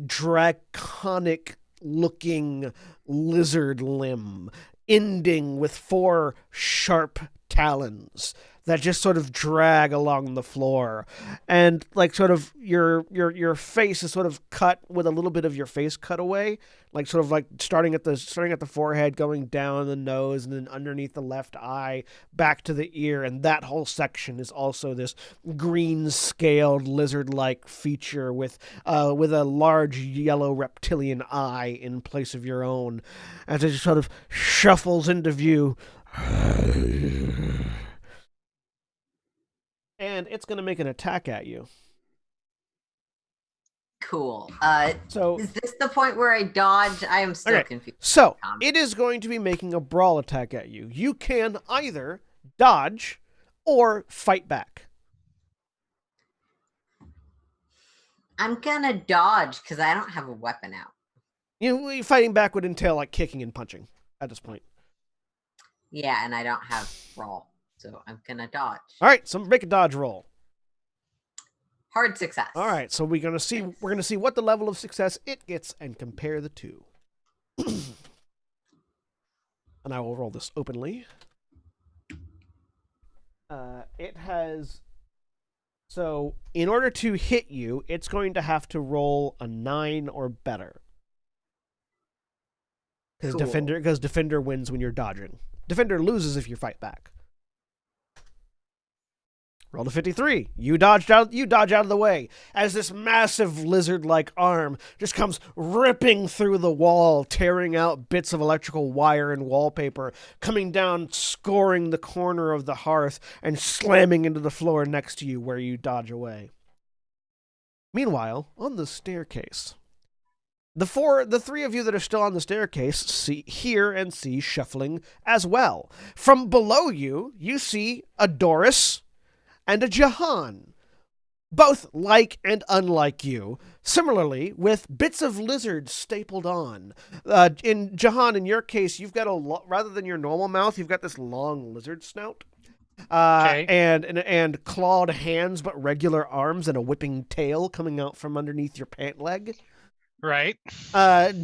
draconic looking lizard limb ending with 4 sharp talons that just sort of drag along the floor, and like sort of your face is sort of cut with a little bit of your face cut away, like sort of like starting at the forehead, going down the nose, and then underneath the left eye, back to the ear, and that whole section is also this green scaled lizard-like feature with a large yellow reptilian eye in place of your own, as it just sort of shuffles into view. And it's going to make an attack at you. Cool. So Is this the point where I dodge? I am still confused. So it is going to be making a brawl attack at you. You can either dodge or fight back. I'm gonna dodge because I don't have a weapon out. Fighting back would entail like kicking and punching at this point. Yeah, and I don't have brawl, so I'm gonna dodge. All right, so make a dodge roll. Hard success. All right, so we're gonna see what the level of success it gets and compare the two. And I will roll this openly. It has. So in order to hit you, it's going to have to roll a 9 or better. Because defender wins when you're dodging. Defender loses if you fight back. Roll to 53. You dodge out of the way as this massive lizard-like arm just comes ripping through the wall, tearing out bits of electrical wire and wallpaper, coming down, scoring the corner of the hearth, and slamming into the floor next to you where you dodge away. Meanwhile, on the staircase, the 3 of you that are still on the staircase hear and see shuffling as well. From below you, you see a Doris and a Jahan, both like and unlike you, similarly with bits of lizard stapled on. In Jahan, in your case, you've got rather than your normal mouth, you've got this long lizard snout, and clawed hands, but regular arms and a whipping tail coming out from underneath your pant leg. Right.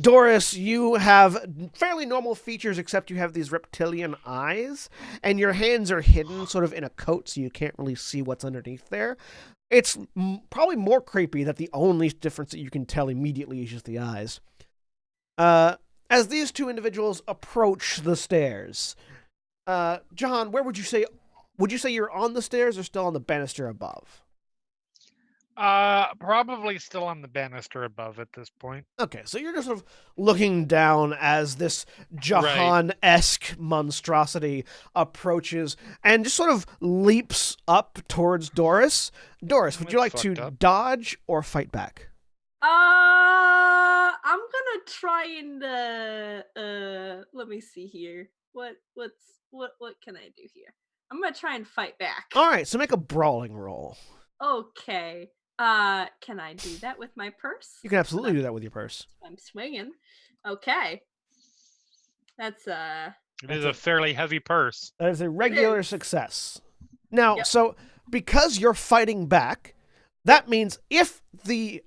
Doris, you have fairly normal features, except you have these reptilian eyes, and your hands are hidden sort of in a coat, so you can't really see what's underneath there. It's probably more creepy that the only difference that you can tell immediately is just the eyes. As these 2 individuals approach the stairs, John, where would you say you're on the stairs or still on the banister above? Probably still on the banister above at this point. Okay, so you're just sort of looking down as this Jahan-esque monstrosity approaches and just sort of leaps up towards Doris. Doris, would you like to dodge or fight back? I'm gonna try and let me see here. What can I do here? I'm gonna try and fight back. All right, so make a brawling roll. Okay. Can I do that with my purse? You can absolutely do that with your purse. I'm swinging. Okay. That's It is a fairly heavy purse. That is a regular success. Now, so because you're fighting back, that means if the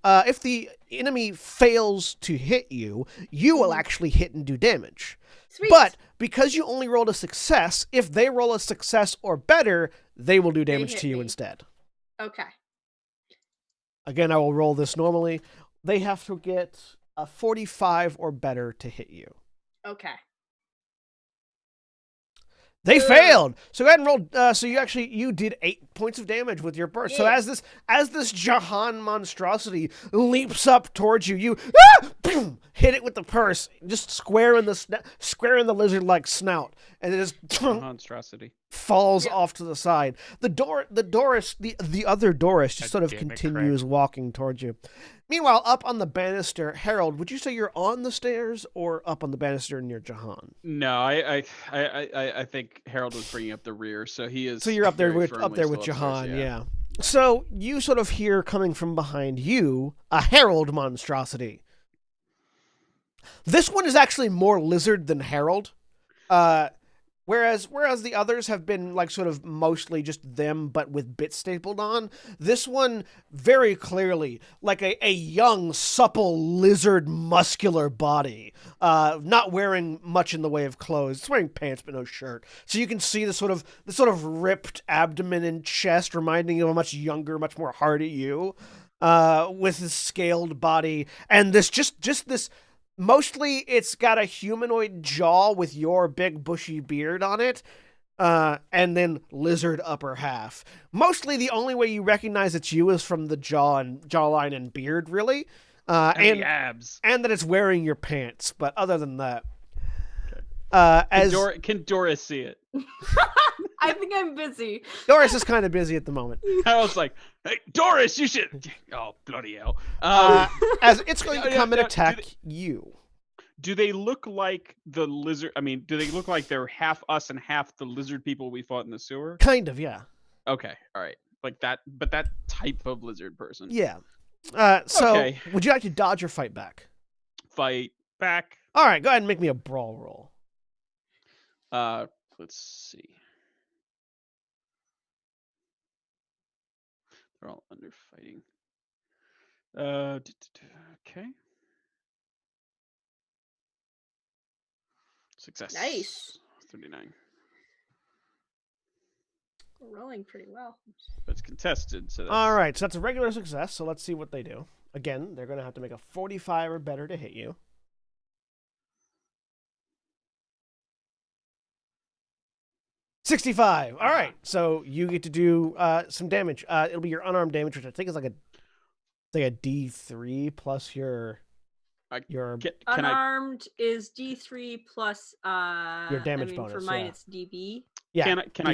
enemy fails to hit you, you will actually hit and do damage. Sweet. But because you only rolled a success, if they roll a success or better, they will do damage to you instead. Okay. Again, I will roll this normally. They have to get a 45 or better to hit you. Okay. They failed. So go ahead and roll. So you did 8 points of damage with your burst. So Yeah. as this Jahan monstrosity leaps up towards you, you boom, hit it with the purse, just square in the lizard-like snout, and it just Monstrosity. falls off to the side. The other Doris just sort of Damn it, continues walking towards you. Meanwhile, up on the banister, Harold, would you say you're on the stairs or up on the banister near Jahan? No, I think Harold was bringing up the rear, so he is. So you're up there very with firmly Jahan, still upstairs, yeah. So you sort of hear coming from behind you a Harold monstrosity. This one is actually more lizard than Harold. Whereas the others have been like sort of mostly just them, but with bits stapled on, this one very clearly like a young, supple lizard, muscular body, not wearing much in the way of clothes. It's wearing pants but no shirt, so you can see the sort of ripped abdomen and chest, reminding you of a much younger, much more hardy you, with his scaled body and this just this. Mostly, it's got a humanoid jaw with your big bushy beard on it, and then lizard upper half. Mostly, the only way you recognize it's you is from the jawline and beard, really, and the abs, and that it's wearing your pants. But other than that, can Doris see it? I think I'm busy. Doris is kind of busy at the moment. I was like, "Hey, Doris, you should." Oh, bloody hell! As it's going to come and attack you. Do they look like the lizard? I mean, do they look like they're half us and half the lizard people we fought in the sewer? Kind of, yeah. Okay, all right, like that, but that type of lizard person. Yeah. So, Okay. would you like to dodge or fight back? Fight back. All right, go ahead and make me a brawl roll. Let's see. They're all under fighting. Okay. Success. Nice. 39. We're rolling pretty well. But it's contested, so that's... All right, so that's a regular success. So let's see what they do. Again, they're going to have to make a 45 or better to hit you. 65. All right, so you get to do some damage. It'll be your unarmed damage, which I think is like a D3 plus your unarmed is D3 plus your damage I mean, bonus. For mine, it's DB. Yeah. Can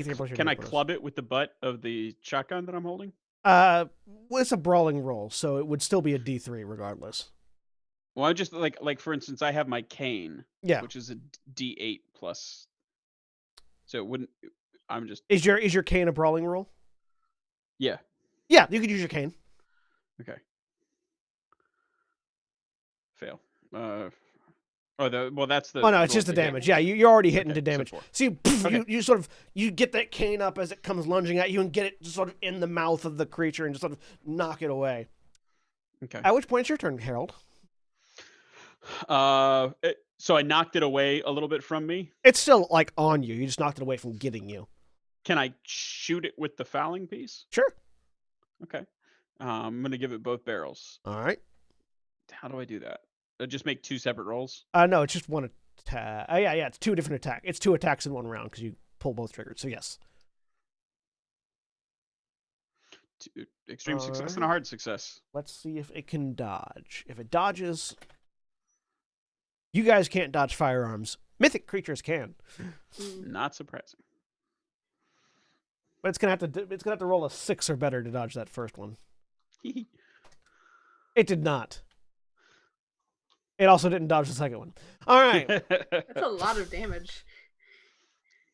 I club it with the butt of the shotgun that I'm holding? Well, it's a brawling roll, so it would still be a D3 regardless. Well, I just like for instance, I have my cane, which is a D8 plus. So it wouldn't. I'm just. Is your cane a brawling roll? Yeah. Yeah, you could use your cane. Okay. Fail. That's the. Oh no, it's just the damage. Yeah, you're already hitting the damage. So you sort of you get that cane up as it comes lunging at you and get it just sort of in the mouth of the creature and just sort of knock it away. Okay. At which point it's your turn, Harold. So I knocked it away a little bit from me. It's still like on you. You just knocked it away from getting you. Can I shoot it with the fouling piece? Sure. Okay. I'm gonna give it both barrels. All right. How do I do that? Just make 2 separate rolls? No, it's just one attack. Yeah, it's 2 different attacks. It's 2 attacks in one round because you pull both triggers. So yes. Extreme success and a hard success. Let's see if it can dodge. If it dodges, you guys can't dodge firearms. Mythic creatures can. Not surprising. But it's gonna have to roll a 6 or better to dodge that first one. It did not. It also didn't dodge the second one. All right. That's a lot of damage.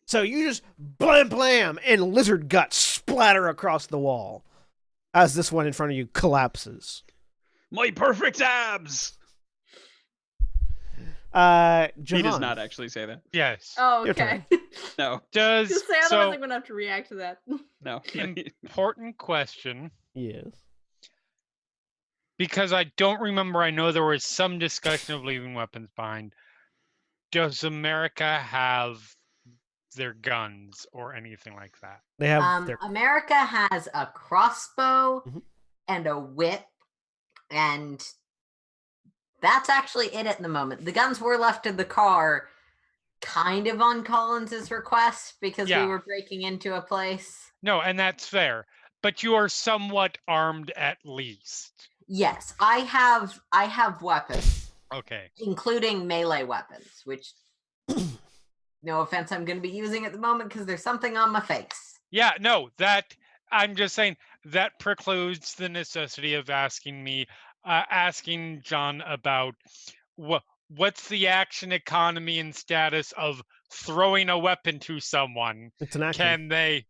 So you just blam blam and lizard guts splatter across the wall as this one in front of you collapses. My perfect abs. Jahan. He does not actually say that. Yes. Oh, okay. No. Just say otherwise I'm gonna have to react to that. No. Important question. Yes. Because I don't remember, I know there was some discussion of leaving weapons behind. Does America have their guns or anything like that? They have America has a crossbow and a whip, and that's actually it at the moment. The guns were left in the car, kind of on Collins's request because Yeah. we were breaking into a place. No, and that's fair. But you are somewhat armed at least. Yes, I have weapons, Okay. including melee weapons, which no offense, I'm going to be using at the moment because there's something on my face. Yeah, no, that I'm just saying that precludes the necessity of asking John about what's the action economy and status of throwing a weapon to someone. It's an action. Can they?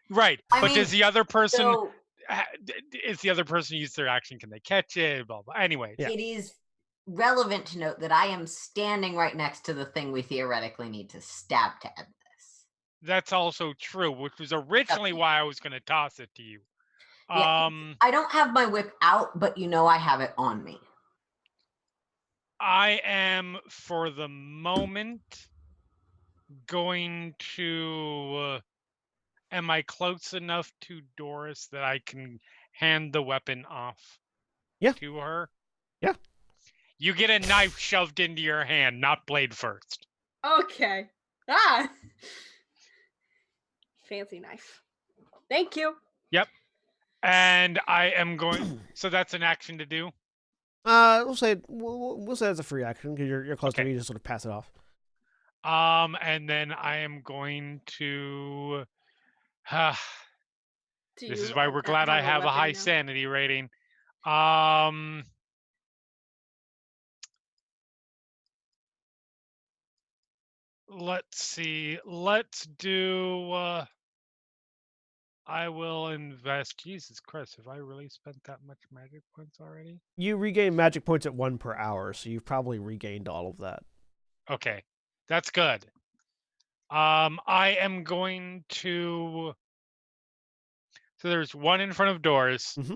Right, I but mean, does the other person? So If the other person use their action, can they catch it? Blah blah. Anyway, Yeah. it is relevant to note that I am standing right next to the thing we theoretically need to stab to end this. that's also true, which was originally why I was going to toss it to you. Yeah, I don't have my whip out, but I have it on me. I am, for the moment, going to. Am I close enough to Doris that I can hand the weapon off to her? Yeah. You get a knife shoved into your hand, not blade first. Okay. Fancy knife. Thank you. Yep. And I am going. So that's an action to do. We'll say it's a free action because you're close to me. You just sort of pass it off. And then I am going to. This is why we're glad I have a high sanity rating. Let's see. Let's do. I will invest. Jesus Christ, have I really spent that much magic points already? You regain magic points at 1 per hour, so you've probably regained all of that. Okay, that's good. I am going to. So there's one in front of Doris. Mm-hmm.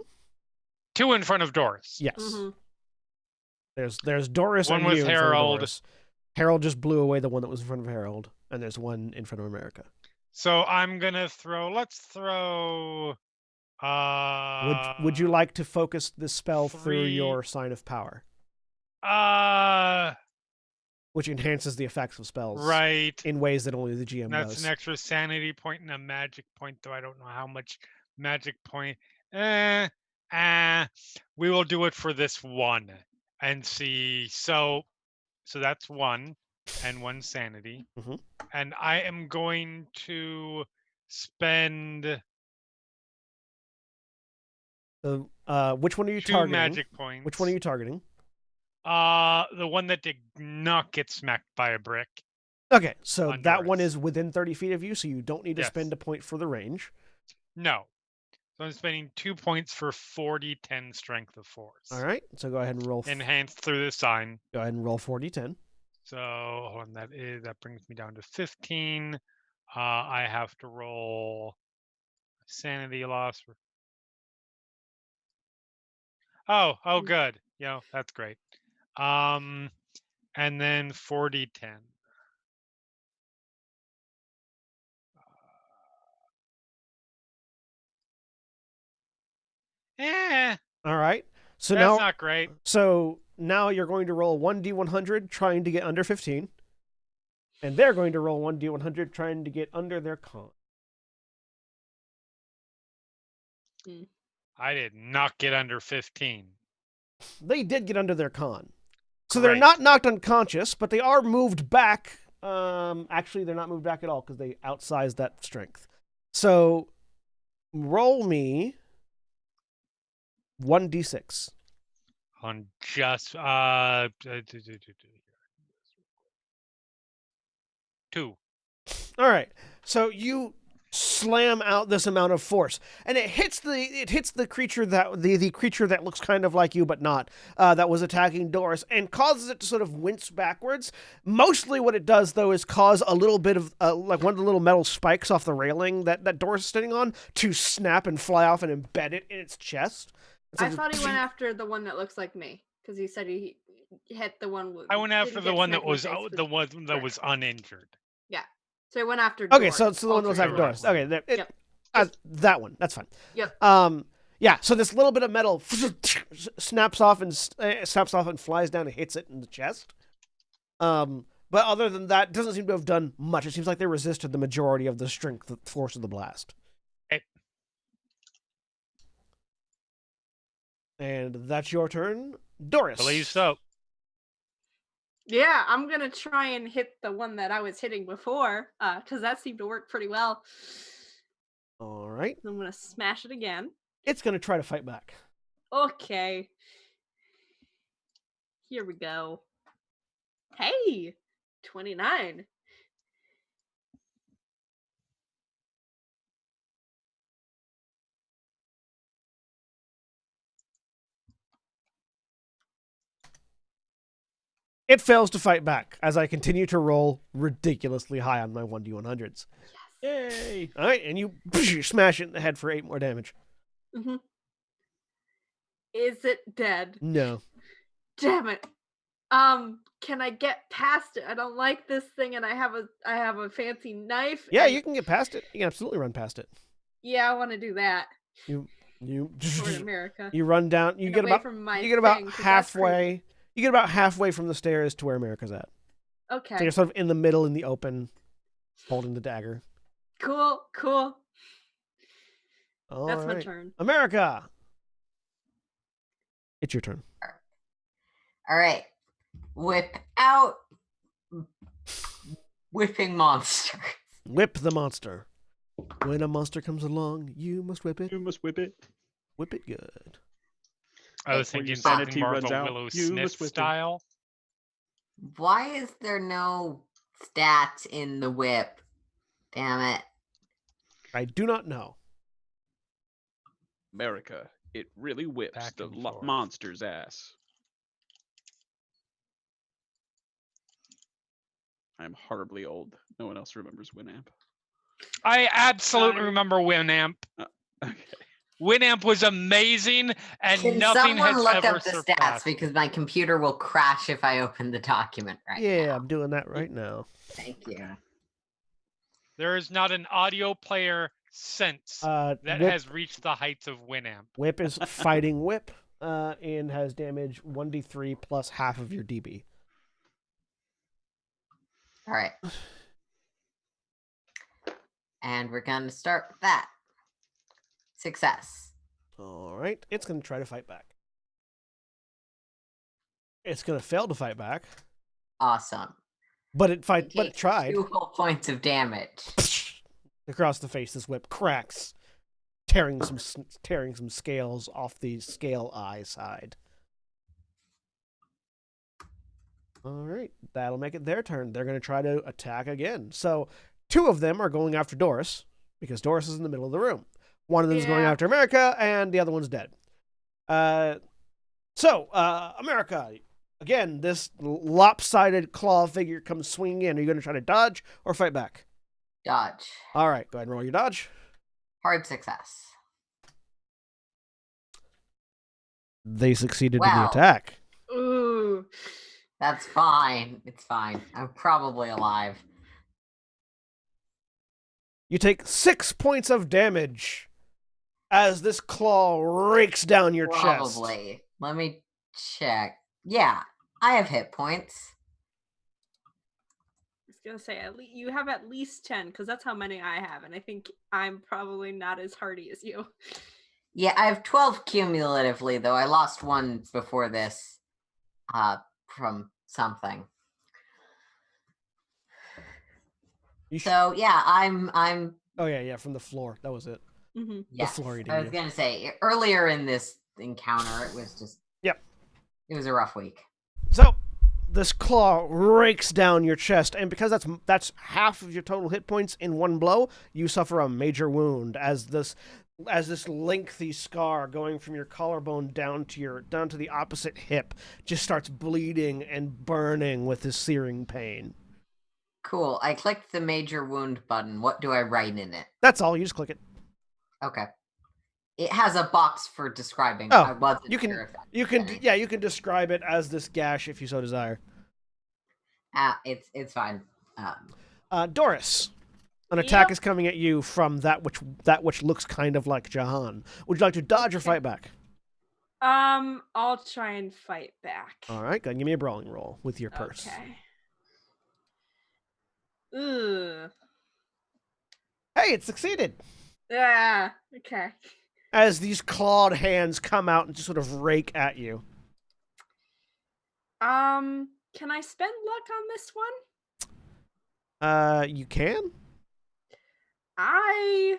2 in front of Doris. Yes. Mm-hmm. There's Doris One and with you in front of Harold. Doris. Harold just blew away the one that was in front of Harold, and there's one in front of America. So I'm gonna throw. Let's throw. Would you like to focus this spell through 3. your sign of power, which enhances the effects of spells, Right. in ways that only the GM That's knows? an extra sanity point and a magic point, though I don't know how much magic point. We will do it for this one and see. So that's 1 and 1 sanity. Mhm. And I am going to spend Which one are you 2 targeting? magic points. Which one are you targeting? The one that did not get smacked by a brick. Okay, so On that one Doris. is within 30 feet of you, so you don't need to Yes. spend a point for the range. No. So I'm spending 2 points for 40-10 strength of force. All right, so go ahead and roll. Enhanced through the sign. Go ahead and roll 4d10. So hold on, that brings me down to 15. I have to roll sanity loss. Oh, good. That's great. And then 40-10. All right, so That's now not great. So now you're going to roll 1d100 trying to get under 15. And they're going to roll 1d100 trying to get under their con. I did not get under 15. They did get under their con. So they're Great. not knocked unconscious, but they are moved back. Actually, they're not moved back at all because they outsized that strength. So roll me 1d6. On just 2. All right. So you slam out this amount of force, and it hits the creature that the creature that looks kind of like you but not, that was attacking Doris, and causes it to sort of wince backwards. Mostly what it does though is cause a little bit of like one of the little metal spikes off the railing that Doris is standing on to snap and fly off and embed it in its chest. I thought he went after the one that looks like me because he said he hit the one. I went after the one that was Correct. uninjured. Yeah. So I went after. Okay, Doris, so the one that looks like alternate. Doris. Okay, Yep. That one. That's fine. Yep. Yeah. So this little bit of metal snaps off and flies down and hits it in the chest. But other than that, it doesn't seem to have done much. It seems like they resisted the majority of the strength, the force of the blast. Okay. And that's your turn, Doris. Believe so. Yeah, I'm gonna try and hit the one that I was hitting before, because that seemed to work pretty well. All right. I'm gonna smash it again. It's going to try to fight back. Okay. Here we go. Hey, 29. It fails to fight back as I continue to roll ridiculously high on my 1d100s. Yay! All right, and you smash it in the head for 8 more damage. Mm-hmm. Is it dead? No. Damn it. Can I get past it? I don't like this thing, and I have a fancy knife. Yeah, and- you can get past it. You can absolutely run past it. Yeah, I want to do that. You Toward America. you run down. You And get away about from my you get about thing, 'cause that's creepy. halfway. You get about halfway from the stairs to where America's at. Okay. So you're sort of in the middle, in the open, holding the dagger. Cool. All That's my right. turn. America. It's your turn. All right. Whip out whipping monster. Whip the monster. When a monster comes along, you must whip it. You must whip it. Whip it good. I was Before your thinking something sanity more of runs a out, Willow you Smith must whip it. style. Why is there no stats in the whip? Damn it. I do not know. America, it really whips Back the and forth. monster's ass. I'm horribly old. No one else remembers Winamp. I absolutely Fine. remember Winamp. Okay. Winamp was amazing, and Can nothing someone has look ever up the stats surpassed. because my computer will crash if I open the document right Yeah, now. I'm doing that right now. Thank you. There is not an audio player since that Whip, has reached the heights of Winamp. Whip is fighting Whip, and has damage 1d3 plus half of your DB. All right. And we're going to start with that. Success. All right, it's going to try to fight back. It's going to fail to fight back, Awesome. but it Take tried. 2 whole points of damage. Across the face, this whip cracks, tearing some scales off the scale eye side. All right, that'll make it their turn. They're going to try to attack again. So 2 of them are going after Doris because Doris is in the middle of the room. One of them is going Yeah. after America, and the other one's dead. America, again, this lopsided claw figure comes swinging in. Are you going to try to dodge or fight back? Dodge. All right, go ahead and roll your dodge. Hard success. They succeeded in the Wow. attack. Ooh. That's fine. It's fine. I'm probably alive. You take 6 points of damage as this claw rakes down your chest. Probably. Let me check. Yeah, I have hit points. I was gonna say you have at least 10 because that's how many I have, and I think I'm probably not as hardy as you. Yeah, I have 12 cumulatively, though. I lost one before this. From something. So yeah, I'm Oh yeah, from the floor. That was it. Mm-hmm. yes. floor eating I was you. gonna say earlier in this encounter, it was just Yep. It was a rough week. So this claw rakes down your chest, and because that's half of your total hit points in one blow, you suffer a major wound as this lengthy scar going from your collarbone down to the opposite hip just starts bleeding and burning with this searing pain. Cool. I clicked the major wound button. What do I write in it? That's all. You just click it. Okay. It has a box for describing. Oh, I wasn't you can sure if that you can describe it as this gash if you so desire. it's fine. Doris, an attack Yep. is coming at you from that which looks kind of like Jahan. Would you like to dodge or fight back? I'll try and fight back. All right, go ahead and give me a brawling roll with your purse. Okay. Ugh. Hey, it succeeded. Yeah. Okay. As these clawed hands come out and just sort of rake at you. Can I spend luck on this one? You can? What do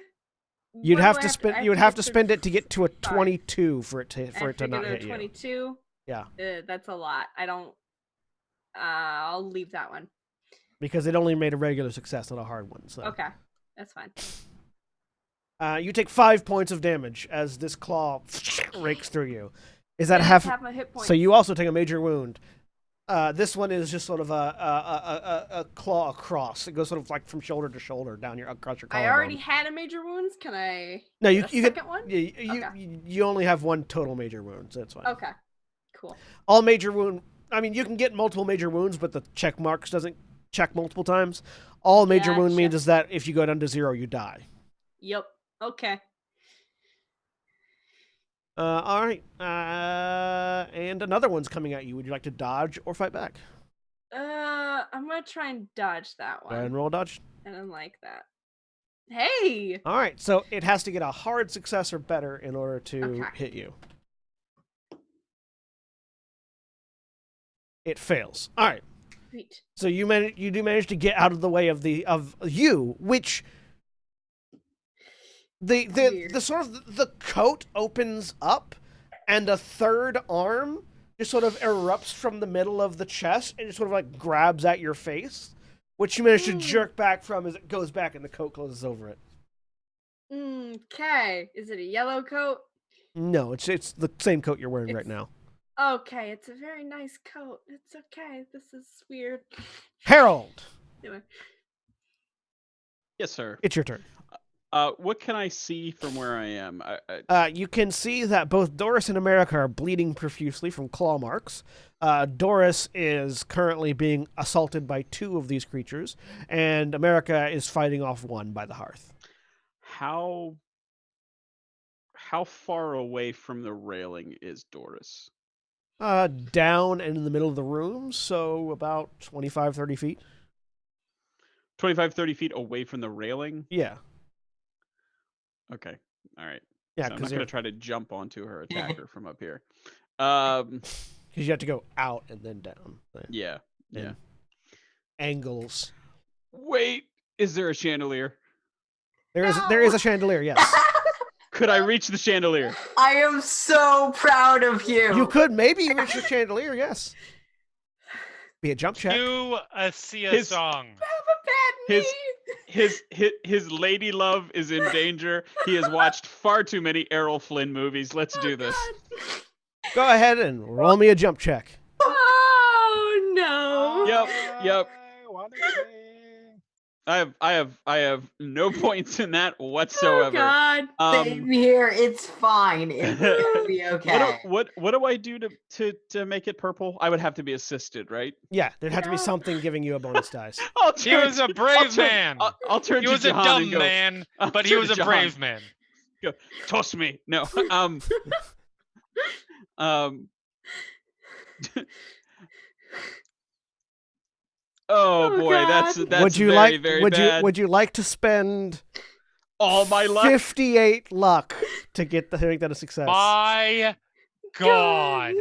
I to spend. You would have to spend it to get to a 22 for it to not hit 22. you. Yeah. That's a lot. I don't. I'll leave that one. Because it only made a regular success, not a hard one. So. Okay, that's fine. You take 5 points of damage as this claw rakes through you. Is that half half? my hit points. So you also take a major wound. This one is just sort of a claw across. It goes sort of like from shoulder to shoulder down across your collarbone. I already had a major wounds. Can I? No, you second get, one. You only have one total major wound, so that's fine. Okay, cool. All major wound. I mean, you can get multiple major wounds, but the check marks doesn't check multiple times. All major wound means is that if you go down to 0, you die. Yep. Okay. All right. And another one's coming at you. Would you like to dodge or fight back? I'm gonna try and dodge that Go one. ahead and roll dodge. And I'm like that. Hey. All right. So it has to get a hard success or better in order to hit you. It fails. All right. Sweet. So you do manage to get out of the way of you, which the sort of the coat opens up, and a third arm just sort of erupts from the middle of the chest and just sort of like grabs at your face, which you manage to jerk back from as it goes back and the coat closes over it. Okay. Is it a yellow coat? No, it's the same coat you're wearing right now. Okay, it's a very nice coat. It's okay. This is weird. Harold. Anyway. Yes, sir. It's your turn. What can I see from where I am? You can see that both Doris and America are bleeding profusely from claw marks. Doris is currently being assaulted by 2 of these creatures, and America is fighting off 1 by the hearth. How far away from the railing is Doris? Down and in the middle of the room, so about 25, 30 feet. 25, 30 feet away from the railing? Yeah. Okay. All right. Yeah, so I'm not going to try to jump onto her, attack her from up here. Because you have to go out and then down. Yeah. Yeah. Angles. Wait, is there a chandelier? There is a chandelier, yes. Could I reach the chandelier? I am so proud of you. You could maybe reach the chandelier, yes. Be a jump check. Cue a Sia song. His lady love is in danger. He has watched far too many Errol Flynn movies. Let's do this. Go ahead and roll me a jump check. Oh no. Yep. I have no points in that whatsoever. Oh God. Same here. It's fine. It will be okay. What do I do to make it purple? I would have to be assisted, right? Yeah, there'd have to be something giving you a bonus dice. He was a brave man. I'll turn he to was a Jahan dumb and go, man, but he was a brave man. Go, toss me. No. Oh boy, God. that's would you very, very bad. Would you like to spend all my luck? 58 luck to make that a success? My God.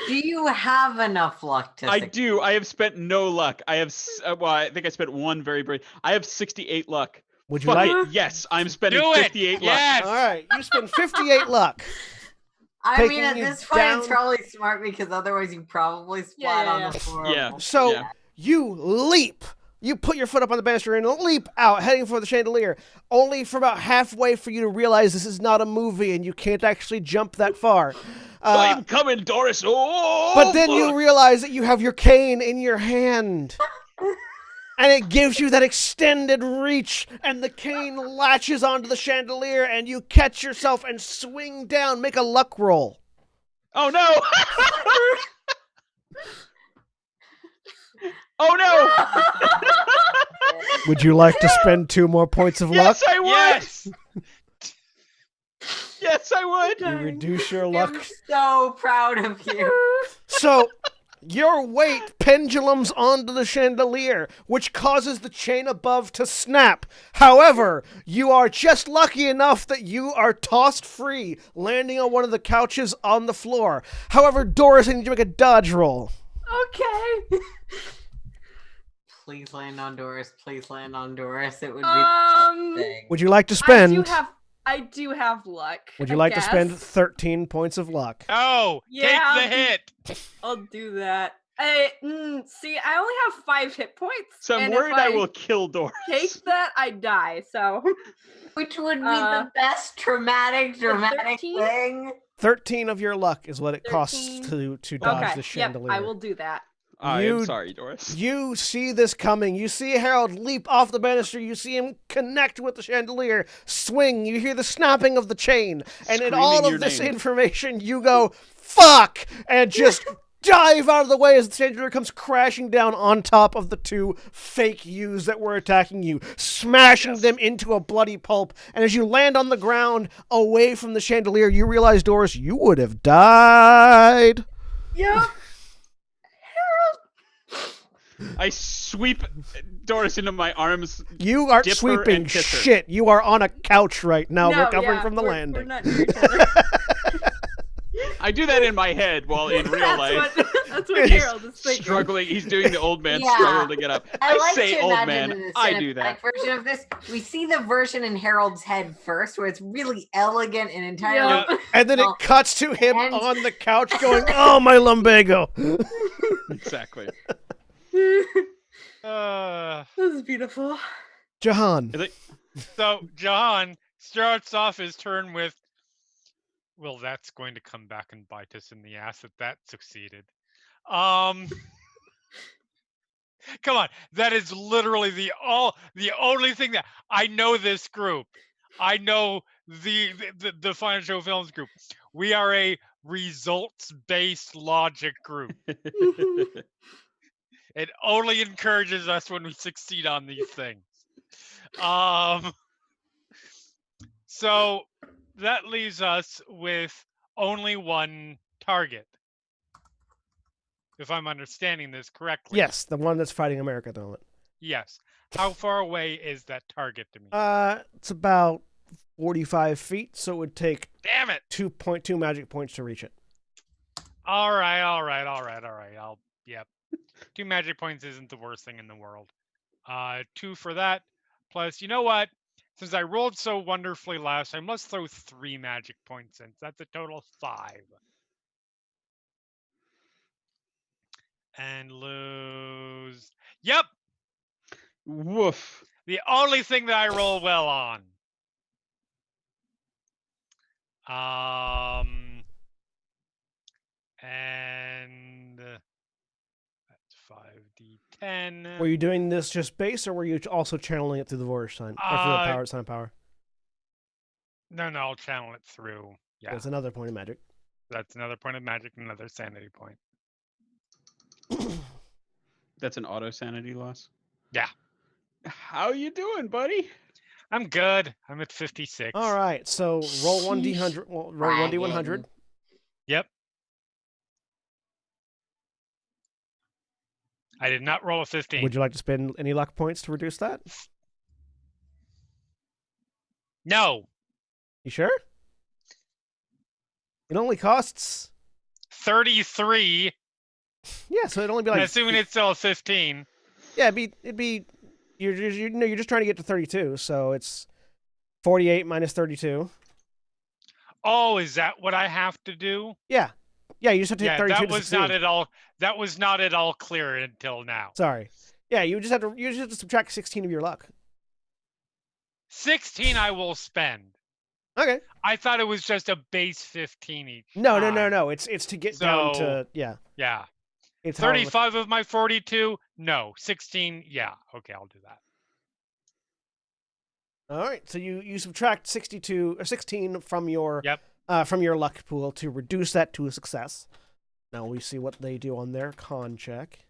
Do you have enough luck to I succeed? do. I have spent no luck. I have I think I spent 1 very brave. I have 68 luck. Would you Fuck like it. Yes, I'm spending Do it. 58 luck. Yes. All right, you spend 58 luck. I Taking mean, at you this point, down- it's probably smart because otherwise you probably splat Yeah. on the floor. Yeah. So Yeah. you leap. You put your foot up on the banister and leap out, heading for the chandelier, only for about halfway for you to realize this is not a movie and you can't actually jump that far. I'm coming, Doris. Oh, But then you realize that you have your cane in your hand. And it gives you that extended reach, and the cane latches onto the chandelier, and you catch yourself and swing down. Make a luck roll. Oh no! Oh no! Would you like to spend 2 more points of luck? Yes, I would. Yes. Yes, I would. You reduce your I'm luck. so proud of you. So, Your weight pendulums onto the chandelier, which causes the chain above to snap. However, you are just lucky enough that you are tossed free, landing on one of the couches on the floor. However, Doris, I need you to make a dodge roll. Okay. Please land on Doris. Please land on Doris. It would be the best thing. Would you like to spend? I do have luck. Would you I like guess. to spend 13 points of luck? Oh, Yeah, take the hit. I'll do that. See, I only have 5 hit points. So I'm and worried if I will kill Doris. take that, I die. So, Which would be the best dramatic 13? thing. 13 of your luck is what it costs 13? to dodge okay, the chandelier. yep, I will do that. I am sorry, Doris. You see this coming. You see Harold leap off the banister. You see him connect with the chandelier, swing. You hear the snapping of the chain. And in all of this information, you go, fuck! And just dive out of the way as the chandelier comes crashing down on top of the 2 fake yous that were attacking you, smashing them into a bloody pulp. And as you land on the ground away from the chandelier, you realize, Doris, you would have died. Yep. I sweep Doris into my arms. You aren't dip her sweeping and kiss her. shit. You are on a couch right now, No, recovering yeah, from the we're landing. not near each other. I do that in my head while in real life. That's what Harold is thinking. Struggling. He's doing the old man Yeah. struggle to get up. I like say to old imagine man. in the I do that. cinematic version of this. We see the version in Harold's head first, where it's really elegant and entirely. Yep. And then it Well, cuts to him and- on the couch going, oh, my lumbago. Exactly. Uh, This is beautiful. Jahan. Is it- so Jahan starts off his turn with, well, that's going to come back and bite us in the ass if that succeeded. Come on, that is literally the only thing that I know. This group, I know the Financial Films group. We are a results-based logic group. It only encourages us when we succeed on these things. So that leaves us with only one target. If I'm understanding this correctly. Yes, the one that's fighting America at the moment. Yes. How far away is that target to me? It's about 45 feet, so it would take Damn it! 2.2 magic points to reach it. All right. Yep. 2 magic points isn't the worst thing in the world. 2 for that. Plus, you know what? Since I rolled so wonderfully last, I must throw 3 magic points in. That's a total of 5. And lose. Yep. Woof. The only thing that I roll well on. And that's 5d10. Were you doing this just base, or were you also channeling it through the Voyage sign? Or through the power, sign of power? No, I'll channel it through. Yeah. That's another point of magic. That's another point of magic, another sanity point. That's an auto sanity loss. Yeah. How you doing, buddy? I'm good. I'm at 56. All right, so roll 1d100. Roll 1d100. Yep. I did not roll a 15. Would you like to spend any luck points to reduce that? No. You sure? It only costs 33. Yeah, so it'd only be like Assuming it's still a 15. Yeah, it'd be you're just trying to get to 32, so it's 48 minus 32. Oh, is that what I have to do? Yeah. Yeah, you just have to hit 32 that to was succeed. that was not at all clear until now. Sorry. Yeah, you just have to subtract 16 of your luck. 16 I will spend. Okay. I thought it was just a base 15 each. No. time. It's to get down to So- yeah. Yeah. It's however much- 35 of my 42? No. 16? Yeah. Okay, I'll do that. All right. So you subtract 62 or 16 from your Yep. From your luck pool to reduce that to a success. Now we see what they do on their con check.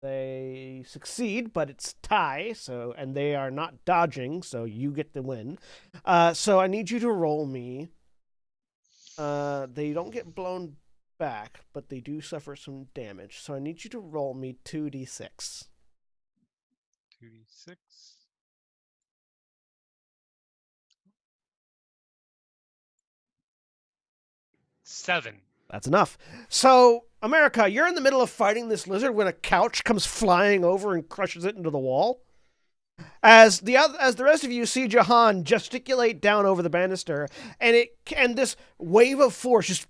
They succeed, but it's tie, so and they are not dodging, so you get the win. So I need you to roll me They don't get blown back, but they do suffer some damage. So I need you to roll me 2d6. 2d6. 7. That's enough. So, America, you're in the middle of fighting this lizard when a couch comes flying over and crushes it into the wall. As the rest of you see Jahan gesticulate down over the banister, and this wave of force just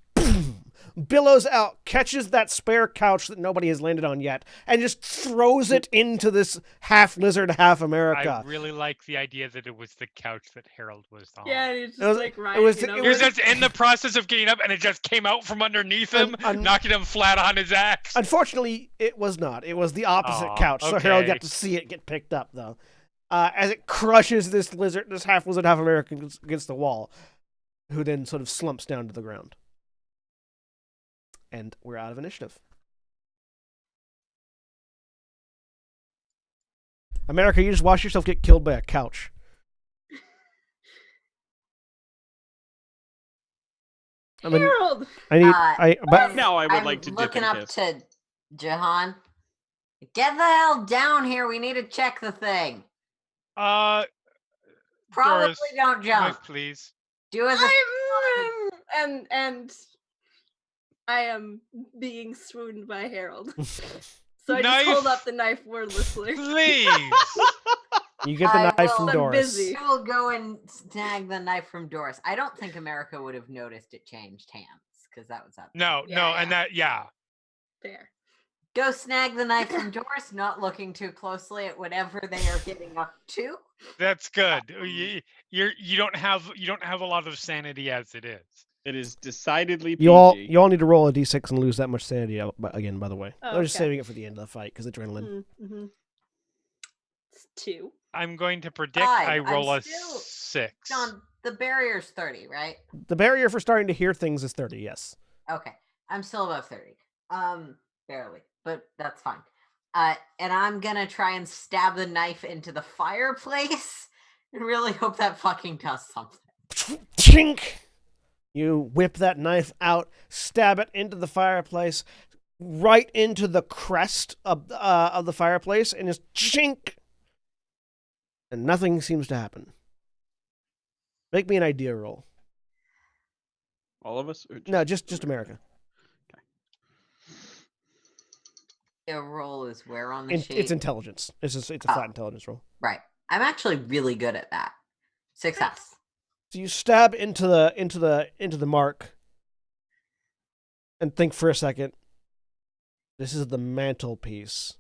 billows out, catches that spare couch that nobody has landed on yet, and just throws it into this half lizard, half America. I really like the idea that it was the couch that Harold was on. Yeah, and he's just was- like it riding was- it it over. He was just in the process of getting up, and it just came out from underneath him, knocking him flat on his axe. Unfortunately, it was not. It was the opposite Aw, couch. So Harold okay. got to see it get picked up, though. As it crushes this lizard, this half lizard, half American against the wall, who then sort of slumps down to the ground. And we're out of initiative. America, you just watch yourself get killed by a couch. I mean, Harold! but Now I would I'm like to dip looking in up his. to Jahan. Get the hell down here. We need to check the thing. Doris, Probably don't jump. knife, please. Do as a And I am being swooned by Harold. So I Knife. just hold up the knife wordlessly. Please. you get the I knife from will- I'm Doris. busy. I will go and snag the knife from Doris. I don't think America would have noticed it changed hands because that was up. No, Yeah, and that, yeah. There. Go snag the knife from Doris, not looking too closely at whatever they are getting up to. That's good. You don't have a lot of sanity as it is. It is decidedly PG. You all need to roll a d6 and lose that much sanity again, by the way. Oh, They're just okay. saving it for the end of the fight because adrenaline. Mm-hmm. It's 2. I'm going to predict 5. I I'm roll a still- 6. John, the barrier's 30, right? The barrier for starting to hear things is 30, yes. Okay. I'm still above 30. Barely, but that's fine. And I'm gonna try and stab the knife into the fireplace and really hope that fucking does something. Chink! You whip that knife out, stab it into the fireplace, right into the crest of the fireplace, and just chink! And nothing seems to happen. Make me an idea roll. All of us? Or No, just America. A roll is where on the sheet? It's intelligence. It's a flat intelligence roll. Right. I'm actually really good at that. Success. So you stab into the mark, and think for a second. This is the mantelpiece.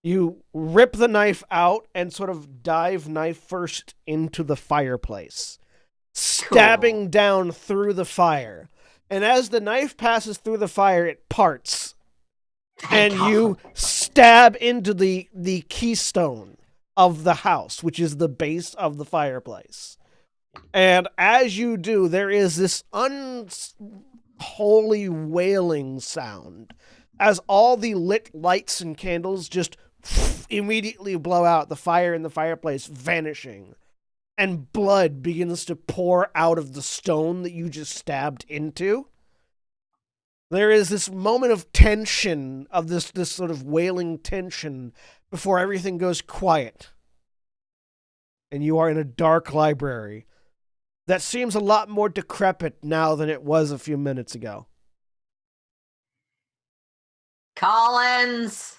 You rip the knife out and sort of dive knife first into the fireplace, stabbing down through the fire. And as the knife passes through the fire, it parts, and you stab into the keystone of the house, which is the base of the fireplace. And as you do, there is this unholy wailing sound as all the lit lights and candles just immediately blow out, the fire in the fireplace vanishing, and blood begins to pour out of the stone that you just stabbed into. There is this moment of tension, of this sort of wailing tension, before everything goes quiet. And you are in a dark library that seems a lot more decrepit now than it was a few minutes ago. Collins.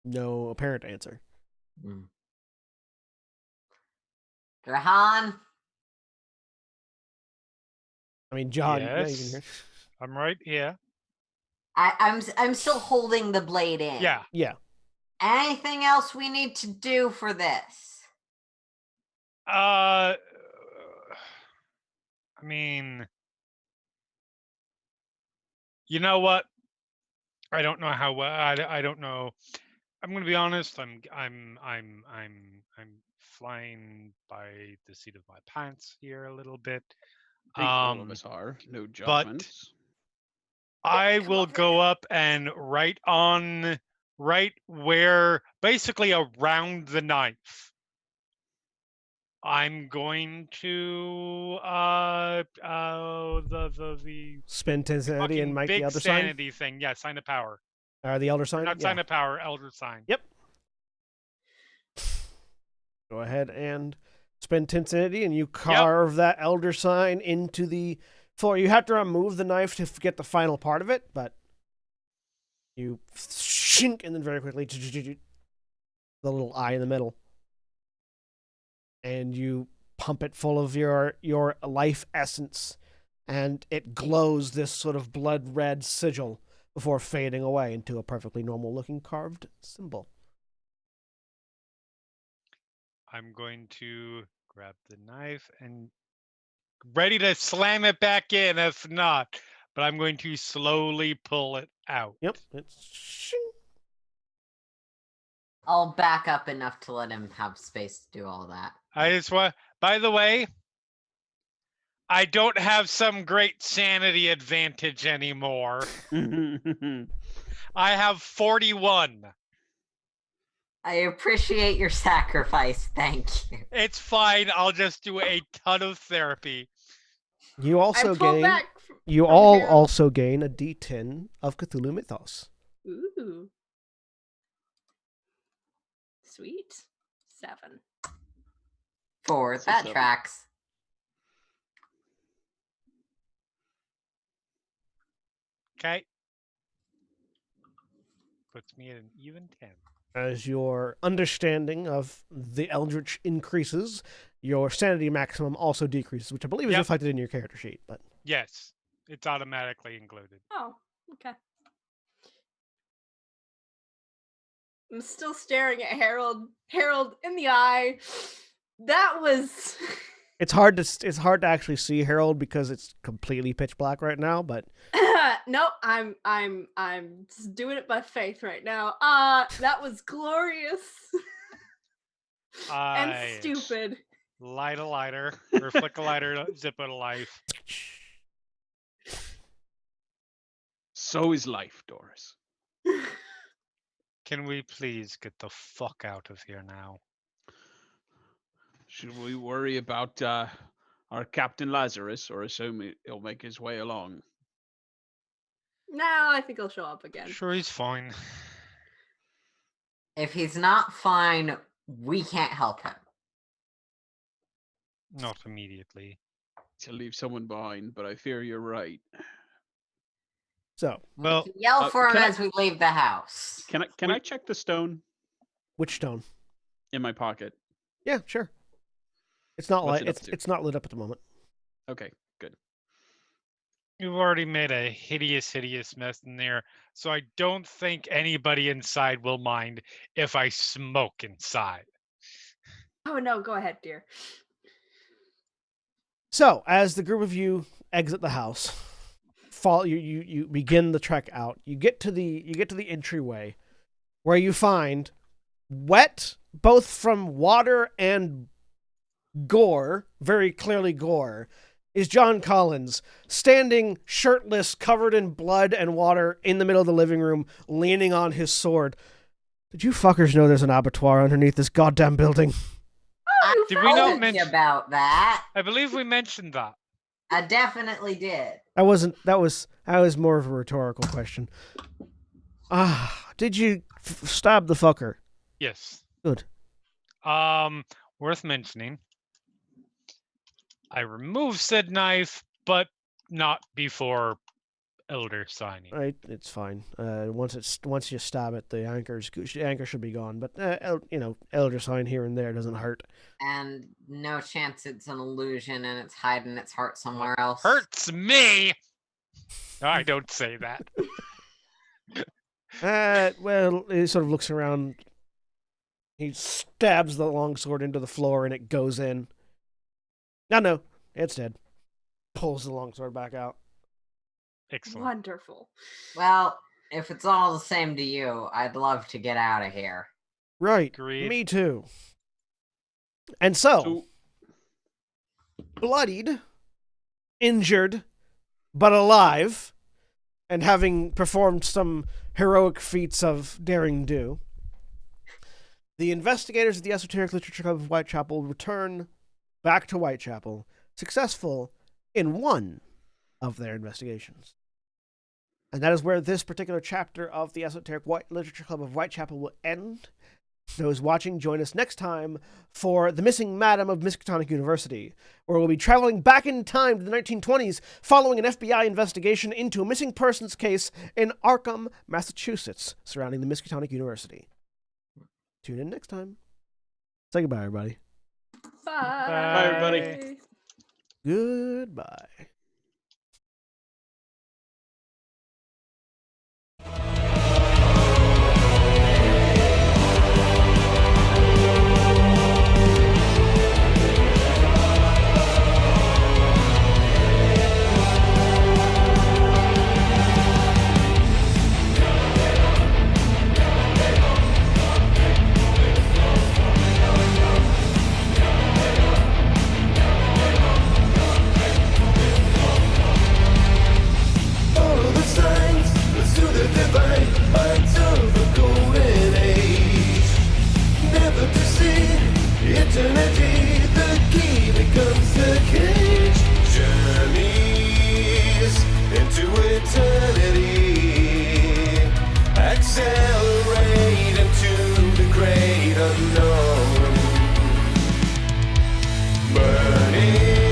No apparent answer. Jahan. I mean, John, yeah, you can Yes. hear. I'm right here. I'm still holding the blade in. Yeah. Yeah. Anything else we need to do for this? I mean, you know what? I don't know how. I don't know. I'm gonna be honest. I'm flying by the seat of my pants here a little bit. I think all of us are. No judgments. I come will over go here. up and right where, basically around the knife. I'm going to the Spend 10 sanity fucking and make big the elder sign. sanity thing. Yeah, sign of power. The elder sign. Not sign of power, elder sign. Yep. Go ahead and spend 10 sanity, and you carve that elder sign into the floor. You have to remove the knife to get the final part of it, but you shink, and then very quickly the little eye in the middle, and you pump it full of your life essence, and it glows this sort of blood red sigil before fading away into a perfectly normal looking carved symbol. I'm going to grab the knife and ready to slam it back in if not, but I'm going to slowly pull it out. Yep, it's shing. I'll back up enough to let him have space to do all that. I just want, by the way, I don't have some great sanity advantage anymore. I have 41. I appreciate your sacrifice. Thank you. It's fine. I'll just do a ton of therapy. You also I pull gain. back You from all Harold. also gain a D10 of Cthulhu Mythos. Ooh. Sweet. 7. 4. So That 7. tracks. Okay. Puts me at an even 10. As your understanding of the Eldritch increases, your sanity maximum also decreases, which I believe is Yep. reflected in your character sheet. But Yes, it's automatically included. Oh, okay. I'm still staring at Harold. Harold in the eye. That was. it's hard to actually see Harold because it's completely pitch black right now. But No, I'm just doing it by faith right now. That was glorious and I stupid. light a lighter, or flick a lighter, zip it a life. So is life, Doris. Can we please get the fuck out of here now? Should we worry about our Captain Lazarus, or assume he'll make his way along? No, I think he'll show up again. Sure, he's fine. If he's not fine, we can't help him. Not immediately. To leave someone behind, but I fear you're right. so, Well, We can yell for him can I- as we leave the house. Can I check the stone which stone? in my pocket? Yeah, sure. It's not What's light. it up to? It's not lit up at the moment. Okay, good. you've already made a hideous mess in there, so I don't think anybody inside will mind if I smoke inside. Oh no, go ahead, dear. So, as the group of you exit the house, you begin the trek out. You get to the entryway, where you find, wet both from water and gore, very clearly gore, is John Collins, standing shirtless, covered in blood and water in the middle of the living room, leaning on his sword. Did you fuckers know there's an abattoir underneath this goddamn building? I Did we not told you mention- about that? I believe we mentioned that. I definitely did. That was more of a rhetorical question. Did you stab the fucker? Yes. Good. Worth mentioning. I removed said knife, but not before elder signing. Right, it's fine. Once you stab it, the anchor should be gone. But elder sign here and there doesn't hurt. And no chance it's an illusion and it's hiding its heart somewhere else. Hurts me. I don't say that. Well, he sort of looks around. He stabs the longsword into the floor and it goes in. No, it's dead. Pulls the longsword back out. Excellent. Wonderful. Well, if it's all the same to you, I'd love to get out of here. Right. Agreed. Me too. And so, bloodied, injured, but alive, and having performed some heroic feats of daring do, the investigators of the Esoteric Literature Club of Whitechapel return back to Whitechapel, successful in one of their investigations. And that is where this particular chapter of the Esoteric Literature Club of Whitechapel will end. Those watching, join us next time for The Missing Madam of Miskatonic University, where we'll be traveling back in time to the 1920s following an FBI investigation into a missing persons case in Arkham, Massachusetts, surrounding the Miskatonic University. Tune in next time. Say goodbye, everybody. Bye. Bye, everybody. Goodbye. Follow the signs, let's do the divine minds of the golden age. Never to see eternity, the key becomes the cage. Journeys into eternity, accelerate into the great unknown. Burning